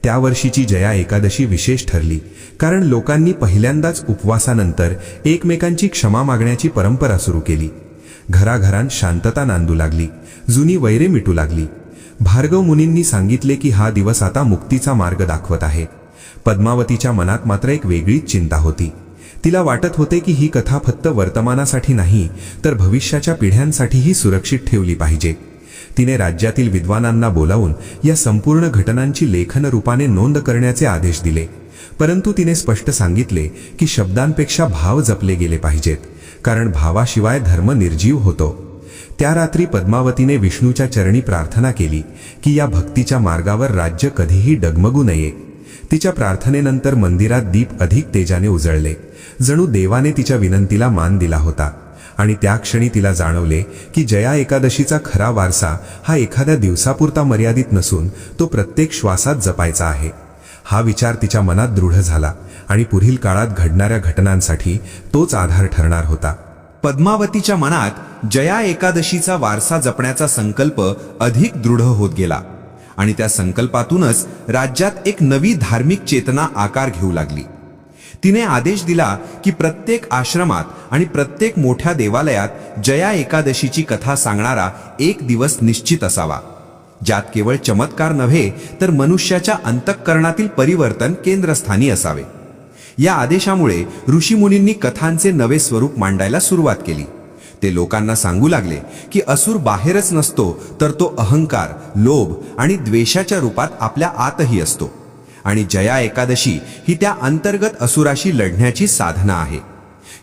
त्या वर्षीची जया एकादशी विशेष ठरली, कारण लोकांनी पहिल्यांदाच उपवासानंतर एकमेकांची क्षमा मागण्याची परंपरा सुरू केली. घराघरांत शांतता नांदू लागली. जुनी वैरे मिटू लागली. भार्गव मुनींनी सांगितले की हा दिवस आता मुक्तीचा मार्ग दाखवत आहे. पद्मावतीच्या मनात मात्र एक वेगळीच चिंता होती. तिला वाटत होते की ही कथा फक्त वर्तमानासाठी नाही, तर भविष्याच्या पिढ्यांसाठीही सुरक्षित ठेवली पाहिजे. तिने राज्यातील विद्वानांना बोलावून या संपूर्ण घटनांची लेखन रूपाने नोंद करण्याचे आदेश दिले. परंतु तिने स्पष्ट सांगितले की शब्दांपेक्षा भाव जपले गेले पाहिजेत, कारण भावाशिवाय धर्म निर्जीव होतो. त्या रात्री पद्मावतीने विष्णूच्या चरणी प्रार्थना केली की या भक्तीच्या मार्गावर राज्य कधीही डगमगू नये. तिच्या प्रार्थनेनंतर मंदिरात दीप अधिक तेजाने उजळले, जणू देवाने तिच्या विनंतीला मान दिला होता. आणि त्या क्षणी तिला जाणवले की जया एकादशीचा खरा वारसा हा एखाद्या दिवसापुरता मर्यादित नसून तो प्रत्येक श्वासात जपायचा आहे. हा विचार तिच्या मनात दृढ झाला आणि पुढील काळात घडणाऱ्या घटनांसाठी तोच आधार ठरणार होता. पद्मावतीच्या मनात जया एकादशीचा वारसा जपण्याचा संकल्प अधिक दृढ होत गेला आणि त्या संकल्पातूनच राज्यात एक नवी धार्मिक चेतना आकार घेऊ लागली. तिने आदेश दिला की प्रत्येक आश्रमात आणि प्रत्येक मोठ्या देवालयात जया एकादशीची कथा सांगणारा एक दिवस निश्चित असावा, ज्यात केवळ चमत्कार नव्हे तर मनुष्याच्या अंतःकरणातील परिवर्तन केंद्रस्थानी असावे. या आदेशामुळे ऋषीमुनींनी कथांचे नवे स्वरूप मांडायला सुरुवात केली. ते लोकांना सांगू लागले की असुर बाहेरच नसतो, तर तो अहंकार, लोभ आणि द्वेषाच्या रूपात आपल्या आतही असतो आणि जया एकादशी ही त्या अंतर्गत असुराशी लढण्याची साधना आहे.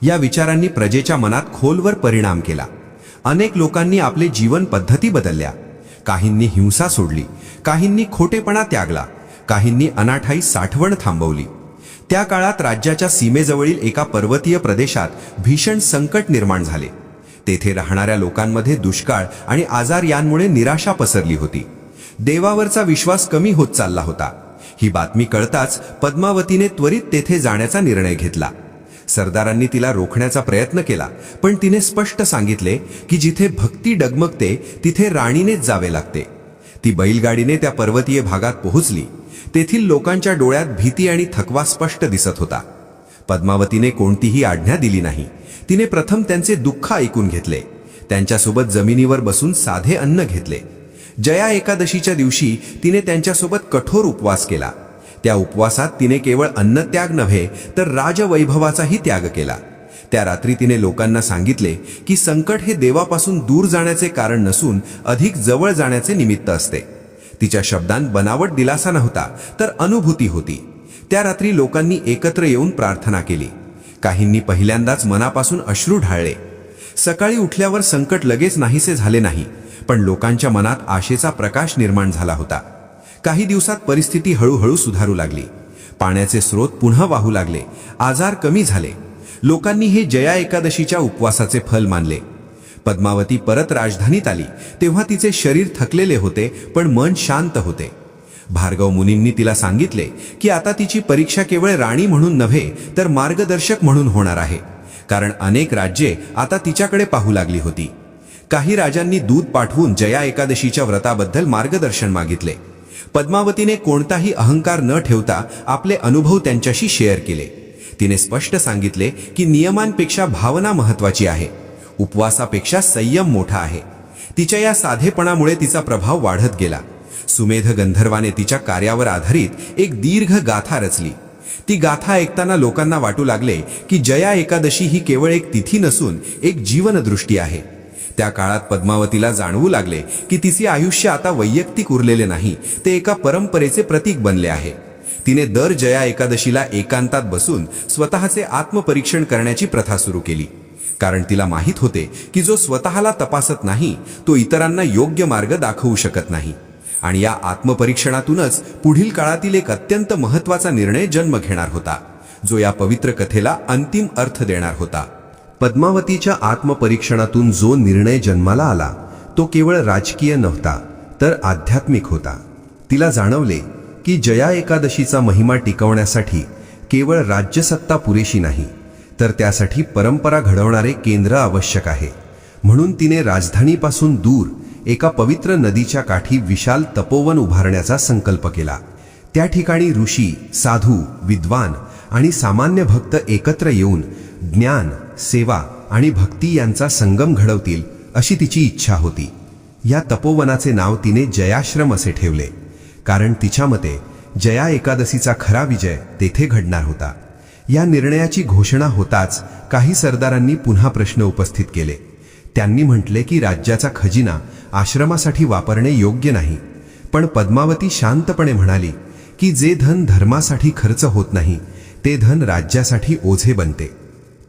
या विचारांनी प्रजेच्या मनात खोलवर परिणाम केला. अनेक लोकांनी आपले जीवन पद्धती बदलल्या. काहींनी हिंसा सोडली, काहींनी खोटेपणा त्यागला, काहींनी अनाठाई साठवण थांबवली. त्या काळात राज्याच्या सीमेजवळील एका पर्वतीय प्रदेशात भीषण संकट निर्माण झाले. तेथे राहणाऱ्या लोकांमध्ये दुष्काळ आणि आजार यांमुळे निराशा पसरली होती. देवावरचा विश्वास कमी होत चालला होता. ही बातमी कळताच पद्मावतीने त्वरित तेथे जाण्याचा निर्णय घेतला. सरदारांनी तिला रोखण्याचा प्रयत्न केला, पण तिने स्पष्ट सांगितले की जिथे भक्ती डगमगते तिथे राणीनेच जावे लागते. ती बैलगाडीने त्या पर्वतीय भागात पोहोचली. तेथील लोकांच्या डोळ्यात भीती आणि थकवा स्पष्ट दिसत होता. पद्मावतीने कोणतीही आज्ञा दिली नाही. तिने प्रथम त्यांचे दुःख ऐकून घेतले. त्यांच्यासोबत जमिनीवर बसून साधे अन्न घेतले. जया एकादशीच्या दिवशी तिने त्यांच्यासोबत कठोर उपवास केला. त्या उपवासात तिने केवळ अन्नत्याग नव्हे तर राजवैभवाचाही त्याग केला. त्या रात्री तिने लोकांना सांगितले की संकट हे देवापासून दूर जाण्याचे कारण नसून अधिक जवळ जाण्याचे निमित्त असते. तिच्या शब्दांत बनावट दिलासा नव्हता, तर अनुभूती होती. त्या रात्री लोकांनी एकत्र येऊन प्रार्थना केली. काहींनी पहिल्यांदाच मनापासून अश्रू ढाळले. सकाळी उठल्यावर संकट लगेच नाहीसे झाले नाही, पण लोकांच्या मनात आशेचा प्रकाश निर्माण झाला होता. काही दिवसात परिस्थिती हळूहळू सुधारू लागली. पाण्याचे स्रोत पुन्हा वाहू लागले. आजार कमी झाले. लोकांनी हे जया एकादशीच्या उपवासाचे फल मानले. पद्मावती परत राजधानीत आली तेव्हा तिचे शरीर थकलेले होते, पण मन शांत होते. भार्गव मुनींनी तिला सांगितले की आता तिची परीक्षा केवळ राणी म्हणून नव्हे तर मार्गदर्शक म्हणून होणार आहे, कारण अनेक राज्ये आता तिच्याकडे पाहू लागली होती. काही राजांनी दूत पाठवून जया एकादशीच्या व्रताबद्दल मार्गदर्शन मागितले. पद्मावतीने कोणताही अहंकार न ठेवता आपले अनुभव त्यांच्याशी शेअर केले. तिने स्पष्ट सांगितले की नियमांपेक्षा भावना महत्वाची आहे, उपवासापेक्षा संयम मोठा आहे. तिच्या या साधेपणामुळे तिचा प्रभाव वाढत गेला. सुमेध गंधर्वाने तिच्या कार्यावर आधारित एक दीर्घ गाथा रचली. ती गाथा ऐकताना लोकांना वाटू लागले की जया एकादशी ही केवळ एक तिथी नसून एक जीवनदृष्टी आहे. त्या काळात पद्मावतीला जाणवू लागले की तिचे आयुष्य आता वैयक्तिक उरलेले नाही, ते एका परंपरेचे प्रतीक बनले आहे. तिने दर जया एकादशीला एकांतात बसून स्वतःचे आत्मपरीक्षण करण्याची प्रथा सुरू केली, कारण तिला माहीत होते की जो स्वतःला तपासत नाही तो इतरांना योग्य मार्ग दाखवू शकत नाही. आणि या आत्मपरीक्षणातूनच पुढील काळातील एक अत्यंत महत्त्वाचा निर्णय जन्म घेणार होता, जो या पवित्र कथेला अंतिम अर्थ देणार होता. पद्मावतीच्या आत्मपरीक्षणातून जो निर्णय जन्माला आला तो केवळ राजकीय नव्हता तर आध्यात्मिक होता. तिला जाणवले की जया एकादशीचा महिमा टिकवण्यासाठी केवळ राज्यसत्ता पुरेशी नाही, तर त्यासाठी परंपरा घडवणारे केंद्र आवश्यक आहे. म्हणून तिने राजधानीपासून दूर एका पवित्र नदीच्या काठी विशाल तपोवन उभारण्याचा संकल्प केला. त्या ठिकाणी ऋषी, साधू, विद्वान आणि सामान्य भक्त एकत्र येऊन ज्ञान, सेवा आणि भक्ती यांचा संगम घडवतील अशी तिची इच्छा होती. या तपोवनाचे नाव तिने जयाश्रम असे ठेवले, कारण तिच्या मते जया एकादशीचा खरा विजय तेथे घडणार होता. या निर्णयाची घोषणा होताच काही सरदारांनी पुन्हा प्रश्न उपस्थित केले. त्यांनी म्हटले की राज्याचा खजिना आश्रमासाठी वापरणे योग्य नाही, पण पद्मावती शांतपणे म्हणाली की जे धन धर्मासाठी खर्च होत नाही ते धन राज्यासाठी ओझे बनते.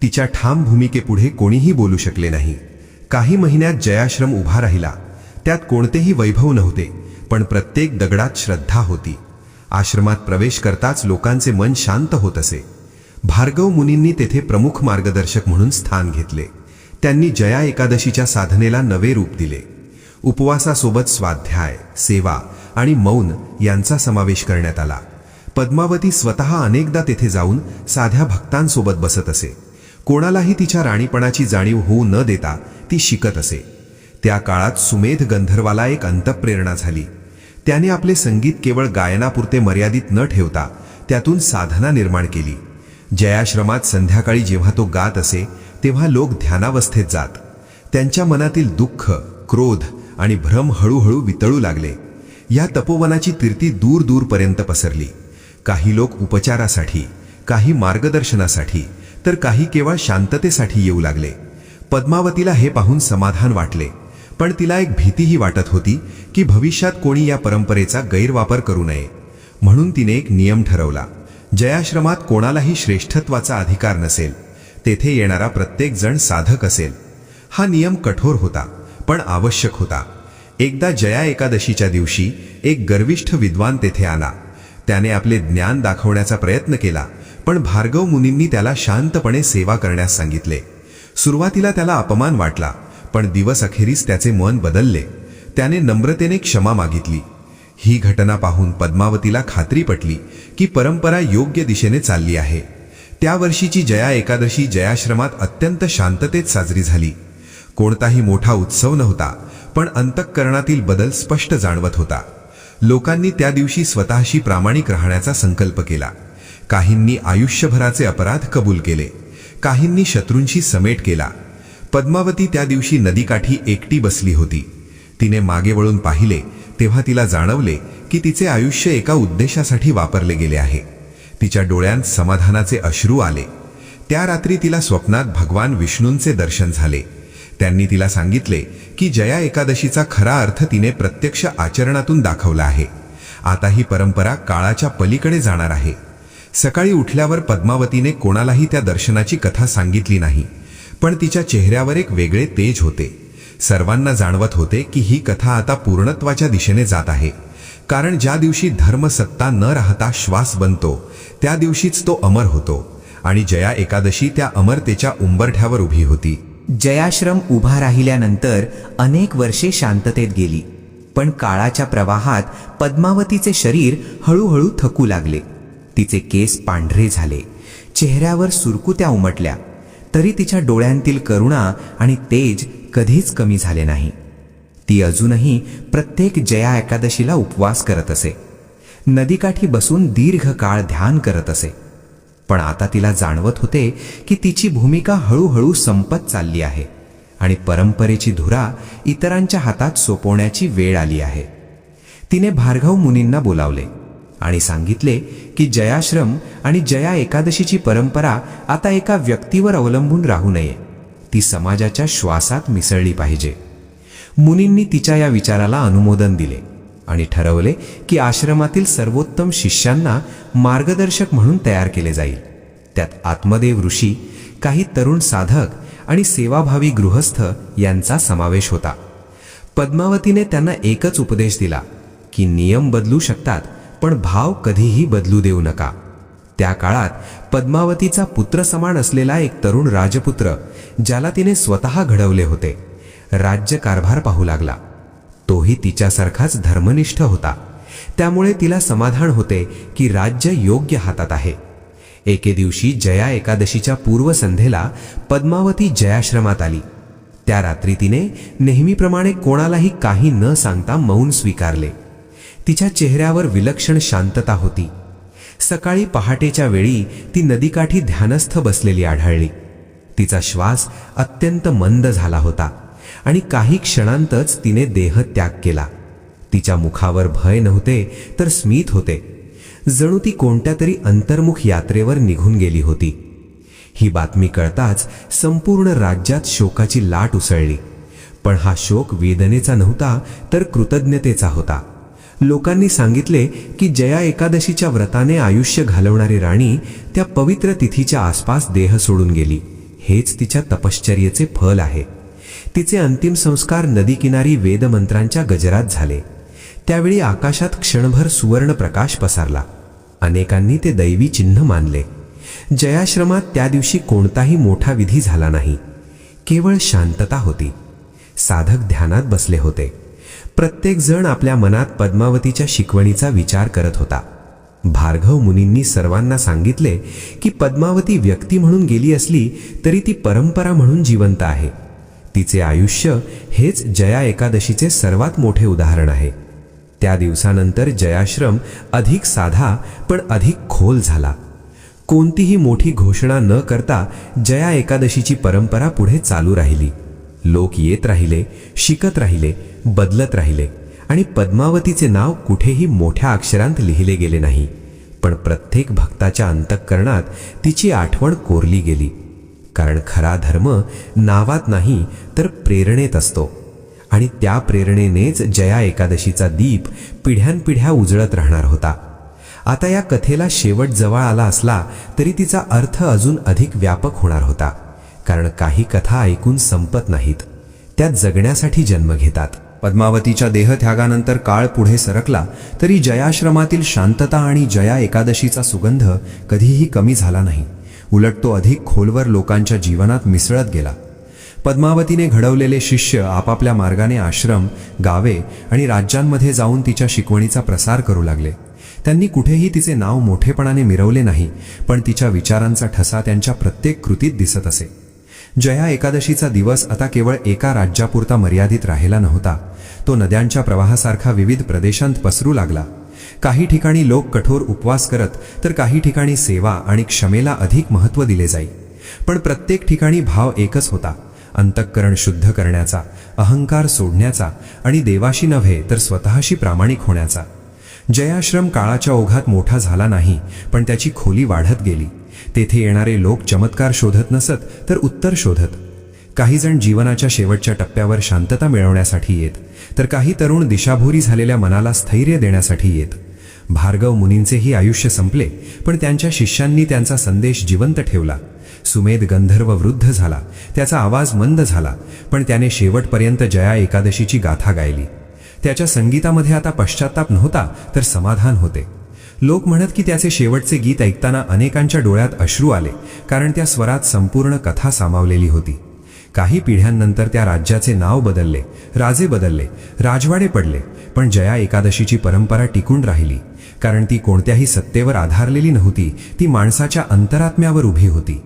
तिच्या ठाम भूमिकेपुढे कोणीही बोलू शकले नाही. काही महिन्यात जयाश्रम उभा राहिला. त्यात कोणतेही वैभव नव्हते, पण प्रत्येक दगडात श्रद्धा होती. आश्रमात प्रवेश करताच लोकांचे मन शांत होत असे. भार्गव मुनींनी तेथे प्रमुख मार्गदर्शक म्हणून स्थान घेतले. त्यांनी जया एकादशीच्या साधनेला नवे रूप दिले. उपवासासोबत स्वाध्याय, सेवा आणि मौन यांचा समावेश करण्यात आला. पद्मावती स्वतः अनेकदा तेथे जाऊन साध्या भक्तांसोबत बसत असे. कोणालाही तिच्या राणीपणाची जाणीव होऊ न देता ती शिकत असे. त्या काळात सुमेध गंधर्वाला एक अंतःप्रेरणा झाली. त्याने आपले संगीत केवळ गायनापुरते मर्यादित न ठेवता त्यातून साधना निर्माण केली. जयाश्रमात संध्याकाळी जेव्हा तो गात असे तेव्हा लोक ध्यानावस्थेत जात. त्यांच्या मनातील दुःख, क्रोध आणि भ्रम हळूहळू वितळू लागले. या तपोवनाची कीर्ती दूर दूरपर्यंत पसरली. काही लोक उपचारासाठी, काही मार्गदर्शनासाठी, तर काही केवळ शांततेसाठी येऊ लागले. पद्मावतीला हे पाहून समाधान वाटले, पण तिला एक भीतीही वाटत होती की भविष्यात कोणी या परंपरेचा गैरवापर करू नये. म्हणून तिने एक नियम ठरवला. जयाश्रमात कोणालाही श्रेष्ठत्वाचा अधिकार नसेल. तेथे येणारा प्रत्येक जण साधक असेल. हा नियम कठोर होता, पण आवश्यक होता. एकदा जया एकादशीच्या दिवशी एक गर्विष्ठ विद्वान तेथे आला. त्याने आपले ज्ञान दाखवण्याचा प्रयत्न केला, पण भार्गव मुनींनी त्याला शांतपणे सेवा करण्यास सांगितले. सुरुवातीला त्याला अपमान वाटला, पण दिवस अखेरीस त्याचे मन बदलले. त्याने नम्रतेने क्षमा मागितली. ही घटना पाहून पद्मावतीला खात्री पटली की परंपरा योग्य दिशेने चालली आहे. त्या वर्षीची जया एकादशी जयाश्रमात अत्यंत शांततेत साजरी झाली. कोणताही मोठा उत्सव नव्हता, पण अंतःकरणातील बदल स्पष्ट जाणवत होता. लोकांनी त्या दिवशी स्वतःशी प्रामाणिक राहण्याचा संकल्प केला. काहींनी आयुष्यभराचे अपराध कबूल केले, काहींनी शत्रूंशी समेट केला. पद्मावती त्या दिवशी नदीकाठी एकटी बसली होती. तिने मागे वळून पाहिले तेव्हा तिला जाणवले की तिचे आयुष्य एका उद्देशासाठी वापरले गेले आहे. तिच्या डोळ्यांत समाधानाचे अश्रू आले. त्या रात्री तिला स्वप्नात भगवान विष्णूंचे दर्शन झाले. त्यांनी तिला सांगितले की जया एकादशीचा खरा अर्थ तिने प्रत्यक्ष आचरणातून दाखवला आहे. आता ही परंपरा काळाच्या पलीकडे जाणार आहे. सकाळी उठल्यावर पद्मावतीने कोणालाही त्या दर्शनाची कथा सांगितली नाही, पण तिच्या चेहऱ्यावर एक वेगळे तेज होते. सर्वांना जाणवत होते की ही कथा आता पूर्णत्वाच्या दिशेने जात आहे. कारण ज्या दिवशी धर्म सत्ता न राहता श्वास बनतो त्या दिवशीच तो अमर होतो. आणि जया एकादशी त्या अमरतेच्या उंबरठ्यावर उभी होती. जयाश्रम उभा राहिल्यानंतर अनेक वर्षे शांततेत गेली. पण काळाच्या प्रवाहात पद्मावतीचे शरीर हळूहळू थकू लागले. तिचे केस पांढरे झाले, चेहऱ्यावर सुरकुत्या उमटल्या, तरी तिच्या डोळ्यांतील करुणा आणि तेज कधीच कमी झाले नाही. ती अजूनही प्रत्येक जया एकादशीला उपवास करत असे. नदीकाठी बसून दीर्घ काळ ध्यान करत असे. पण आता तिला जाणवत होते की तिची भूमिका हळूहळू संपत चालली आहे आणि परंपरेची धुरा इतरांच्या हातात सोपवण्याची वेळ आली आहे. तिने भार्गव मुनींना बोलावले आणि सांगितले की जयाश्रम आणि जया एकादशीची परंपरा आता एका व्यक्तीवर अवलंबून राहू नये. ती समाजाच्या श्वासात मिसळली पाहिजे. मुनींनी तिच्या या विचाराला अनुमोदन दिले आणि ठरवले की आश्रमातील सर्वोत्तम शिष्यांना मार्गदर्शक म्हणून तयार केले जाईल. त्यात आत्मदेव ऋषी, काही तरुण साधक आणि सेवाभावी गृहस्थ यांचा समावेश होता. पद्मावतीने त्यांना एकच उपदेश दिला की नियम बदलू शकतात, पण भाव कधीही बदलू देऊ नका. त्या काळात पद्मावतीचा पुत्र समान असलेला एक तरुण राजपुत्र, ज्याला तिने स्वतः घडवले होते, राज्यकारभार पाहू लागला. तोही तिच्यासारखाच धर्मनिष्ठ होता. त्यामुळे तिला समाधान होते की राज्य योग्य हातात आहे. एके दिवशी जया एकादशीच्या पूर्वसंध्येला पद्मावती जयाश्रमात आली. त्या रात्री तिने नेहमीप्रमाणे कोणालाही काही न सांगता मौन स्वीकारले. तिच्या चेहऱ्यावर विलक्षण शांतता होती. सकाळी पहाटेच्या वेळी ती नदीकाठी ध्यानस्थ बसलेली आढळली. तिचा श्वास अत्यंत मंद झाला होता आणि काही क्षणांतच तिने देहत्याग केला. तिच्या मुखावर भय नव्हते, तर स्मित होते. जणू ती कोणत्या तरी अंतर्मुख यात्रेवर निघून गेली होती. ही बातमी कळताच संपूर्ण राज्यात शोकाची लाट उसळली. पण हा शोक वेदनेचा नव्हता, तर कृतज्ञतेचा होता. लोकांनी सांगितले की जया एकादशीच्या व्रताने आयुष्य घालवणारी राणी त्या पवित्र तिथीच्या आसपास देह सोडून गेली. हेच तिच्या तपश्चर्येचे फल आहे. तिचे अंतिम संस्कार नदीकिनारी वेदमंत्रांच्या गजरात झाले. त्यावेळी आकाशात क्षणभर सुवर्ण प्रकाश पसरला. अनेकांनी ते दैवी चिन्ह मानले. जयाश्रमात त्या दिवशी कोणताही मोठा विधी झाला नाही. केवळ शांतता होती. साधक ध्यानात बसले होते. प्रत्येक जण आपल्या मनात पद्मावतीच्या शिकवणीचा विचार करत होता. भार्गव मुनींनी सर्वांना सांगितले की पद्मावती व्यक्ती म्हणून गेली असली तरी ती परंपरा म्हणून जिवंत आहे. तिचे आयुष्य हेच जया एकादशीचे सर्वात मोठे उदाहरण आहे. त्या दिवसानंतर जयाश्रम अधिक साधा पण अधिक खोल झाला. कोणतीही मोठी घोषणा न करता जया एकादशीची परंपरा पुढे चालू राहिली. लोक येत राहिले, शिकत राहिले, बदलत राहिले आणि पद्मावतीचे नाव कुठेही मोठ्या अक्षरांत लिहिले गेले नाही, पण प्रत्येक भक्ताच्या अंतःकरणात तिची आठवण कोरली गेली. कारण खरा धर्म नावात नाही तर प्रेरणेत असतो आणि त्या प्रेरणेनेच जया एकादशीचा दीप पिढ्यानपिढ्या उजळत राहणार होता. आता या कथेला शेवट जवळ आला असला तरी तिचा अर्थ अजून अधिक व्यापक होणार होता. कारण काही कथा ऐकून संपत नाहीत, त्या जगण्यासाठी जन्म घेतात. पद्मावतीच्या देहत्यागानंतर काळ पुढे सरकला तरी जयाश्रमातील शांतता आणि जया एकादशीचा सुगंध कधीही कमी झाला नाही. उलट तो अधिक खोलवर लोकांच्या जीवनात मिसळत गेला. पद्मावतीने घडवलेले शिष्य आपापल्या मार्गाने आश्रम, गावे आणि राज्यांमध्ये जाऊन तिच्या शिकवणीचा प्रसार करू लागले. त्यांनी कुठेही तिचे नाव मोठेपणाने मिरवले नाही, पण तिच्या विचारांचा ठसा त्यांच्या प्रत्येक कृतीत दिसत असे. जया एकादशीचा दिवस आता केवळ एका राज्यापुरता मर्यादित राहिला नव्हता. तो नद्यांच्या प्रवाहासारखा विविध प्रदेशांत पसरू लागला. काही ठिकाणी लोक कठोर उपवास करत तर काही ठिकाणी सेवा आणि क्षमेला अधिक महत्त्व दिले जाई. पण प्रत्येक ठिकाणी भाव एकच होता, अंतःकरण शुद्ध करण्याचा, अहंकार सोडण्याचा आणि देवाशी नव्हे तर स्वतःशी प्रामाणिक होण्याचा. जयाश्रम काळाच्या ओघात मोठा झाला नाही, पण त्याची खोली वाढत गेली. तेथे येणारे लोक चमत्कार शोधत नसत तर उत्तर शोधत. काही जण जीवनाच्या शेवटच्या टप्प्यावर शांतता मिळवण्यासाठी येत, तर काही तरुण दिशाभूरी झालेल्या मनाला स्थैर्य देण्यासाठी येत. भार्गव मुनींचेही आयुष्य संपले, पण त्यांच्या शिष्यांनी त्यांचा संदेश जिवंत ठेवला. सुमेध गंधर्व वृद्ध झाला, त्याचा आवाज मंद झाला, पण त्याने शेवटपर्यंत जया एकादशीची गाथा गायली. त्याच्या संगीतामध्ये आता पश्चाताप नव्हता तर समाधान होते. लोक म्हणत की त्याचे शेवटचे गीत ऐकताना अनेकांच्या डोळ्यात अश्रू आले, कारण त्या स्वरात संपूर्ण कथा सामावलेली होती. काही पिढ्यांनंतर त्या राज्याचे नाव बदलले, राजे बदलले, राजवाडे पडले, पण जया एकादशीची परंपरा टिकून राहिली. कारण ती कोणत्याही सत्तेवर आधारलेली नव्हती, ती माणसाच्या अंतरात्म्यावर उभी होती.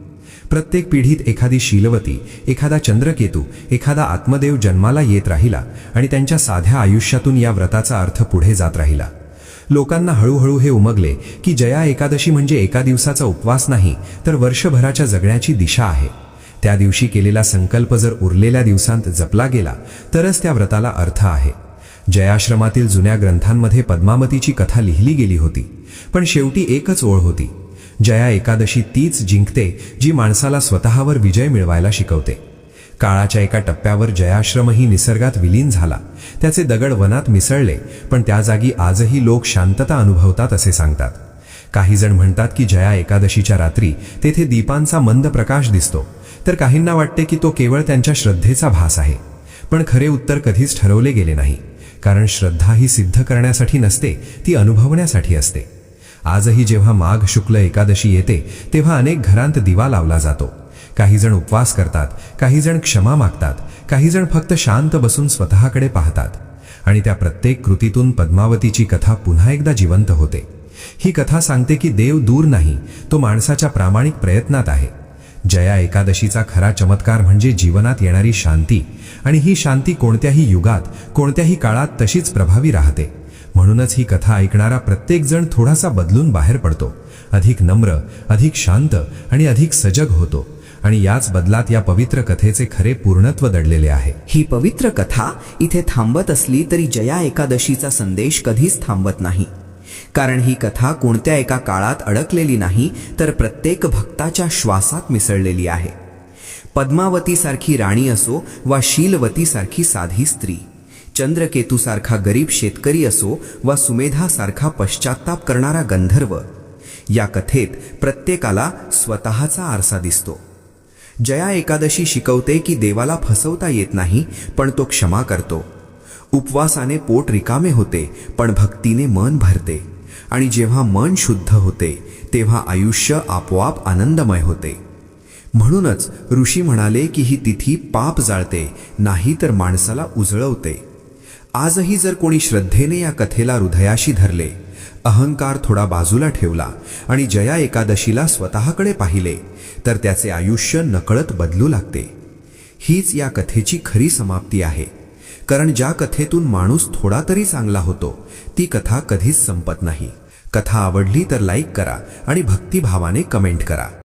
प्रत्येक पिढीत एखादी शीलवती, एखादा चंद्रकेतू, एखादा आत्मदेव जन्माला येत राहिला आणि त्यांच्या साध्या आयुष्यातून या व्रताचा अर्थ पुढे जात राहिला. लोकांना हळूहळू हे उमगले की जया एकादशी म्हणजे एका दिवसाचा उपवास नाही, तर वर्षभराच्या जगण्याची दिशा आहे. त्या दिवशी केलेला संकल्प जर उरलेल्या दिवसांत जपला गेला तरच त्या व्रताला अर्थ आहे. जयाश्रमातील जुन्या ग्रंथांमध्ये पद्मावतीची कथा लिहिली गेली होती, पण शेवटी एकच ओळ होती: जया एकादशी तीच जिंकते जी माणसाला स्वतःवर विजय मिळवायला शिकवते. काळाच्या एका टप्प्यावर जयाश्रमही निसर्गात विलीन झाला. त्याचे दगड वनात मिसळले, पण त्या जागी आजही लोक शांतता अनुभवतात असे सांगतात. काही जण म्हणतात की जया एकादशीच्या रात्री तेथे दीपांचा मंद प्रकाश दिसतो, तर काहींना वाटते की तो केवळ त्यांच्या श्रद्धेचा भास आहे. पण खरे उत्तर कधीच ठरवले गेले नाही, कारण श्रद्धा ही सिद्ध करण्यासाठी नसते, ती अनुभवण्यासाठी असते. आजही जेव्हा माघ शुक्ल एकादशी येते तेव्हा अनेक घरांत दिवा लावला जातो. काही जण उपवास करतात, काही जण क्षमा मागतात, काही जण फक्त शांत बसून स्वतःकडे पाहतात. आणि त्या प्रत्येक कृतीतून पद्मावतीची कथा पुन्हा एकदा जिवंत होते. ही कथा सांगते की देव दूर नाही, तो माणसाच्या प्रामाणिक प्रयत्नात आहे. जया एकादशीचा खरा चमत्कार म्हणजे जीवनात येणारी शांती, आणि ही शांती कोणत्याही युगात, कोणत्याही काळात तशीच प्रभावी राहते. म्हणूनच ही कथा ऐकणारा प्रत्येक जण थोडासा बदलून बाहेर पडतो, अधिक नम्र, अधिक शांत आणि अधिक सजग होतो. आणि याच बदलात या पवित्र कथेचे खरे पूर्णत्व दडलेले आहे. ही पवित्र कथा इथे थांबत असली तरी जया एकादशीचा संदेश कधीच थांबत नाही. कारण ही कथा कोणत्या एका काळात अडकलेली नाही, तर प्रत्येक भक्ताच्या श्वासात मिसळलेली आहे. पद्मावतीसारखी राणी असो वा शीलवतीसारखी साधी स्त्री, चंद्रकेतूसारखा गरीब शेतकरी असो वा सुमेधासारखा पश्चात्ताप करणारा गंधर्व, या कथेत प्रत्येकाला स्वतःचा आरसा दिसतो. जया एकादशी शिकवते की देवाला फसवता येत नाही, पण तो क्षमा करतो. उपवासाने पोट रिकामे होते, पण भक्तीने मन भरते. आणि जेव्हा मन शुद्ध होते तेव्हा आयुष्य आपोआप आनंदमय होते. म्हणूनच ऋषी म्हणाले की ही तिथी पाप जाळते, नाही तर माणसाला उजळवते. आजही जर कोणी श्रद्धेने या कथेला हृदयाशी धरले, अहंकार थोडा बाजूला ठेवला आणि जया एकादशीला स्वतःकडे पाहिले, तर त्याचे आयुष्य नकळत बदलू लागते. हीच या कथेची खरी समाप्ती आहे. कारण ज्या कथेतून माणूस थोडा तरी चांगला होतो, ती कथा कधीच संपत नाही. कथा आवडली तर लाईक करा आणि भक्तिभावाने कमेंट करा.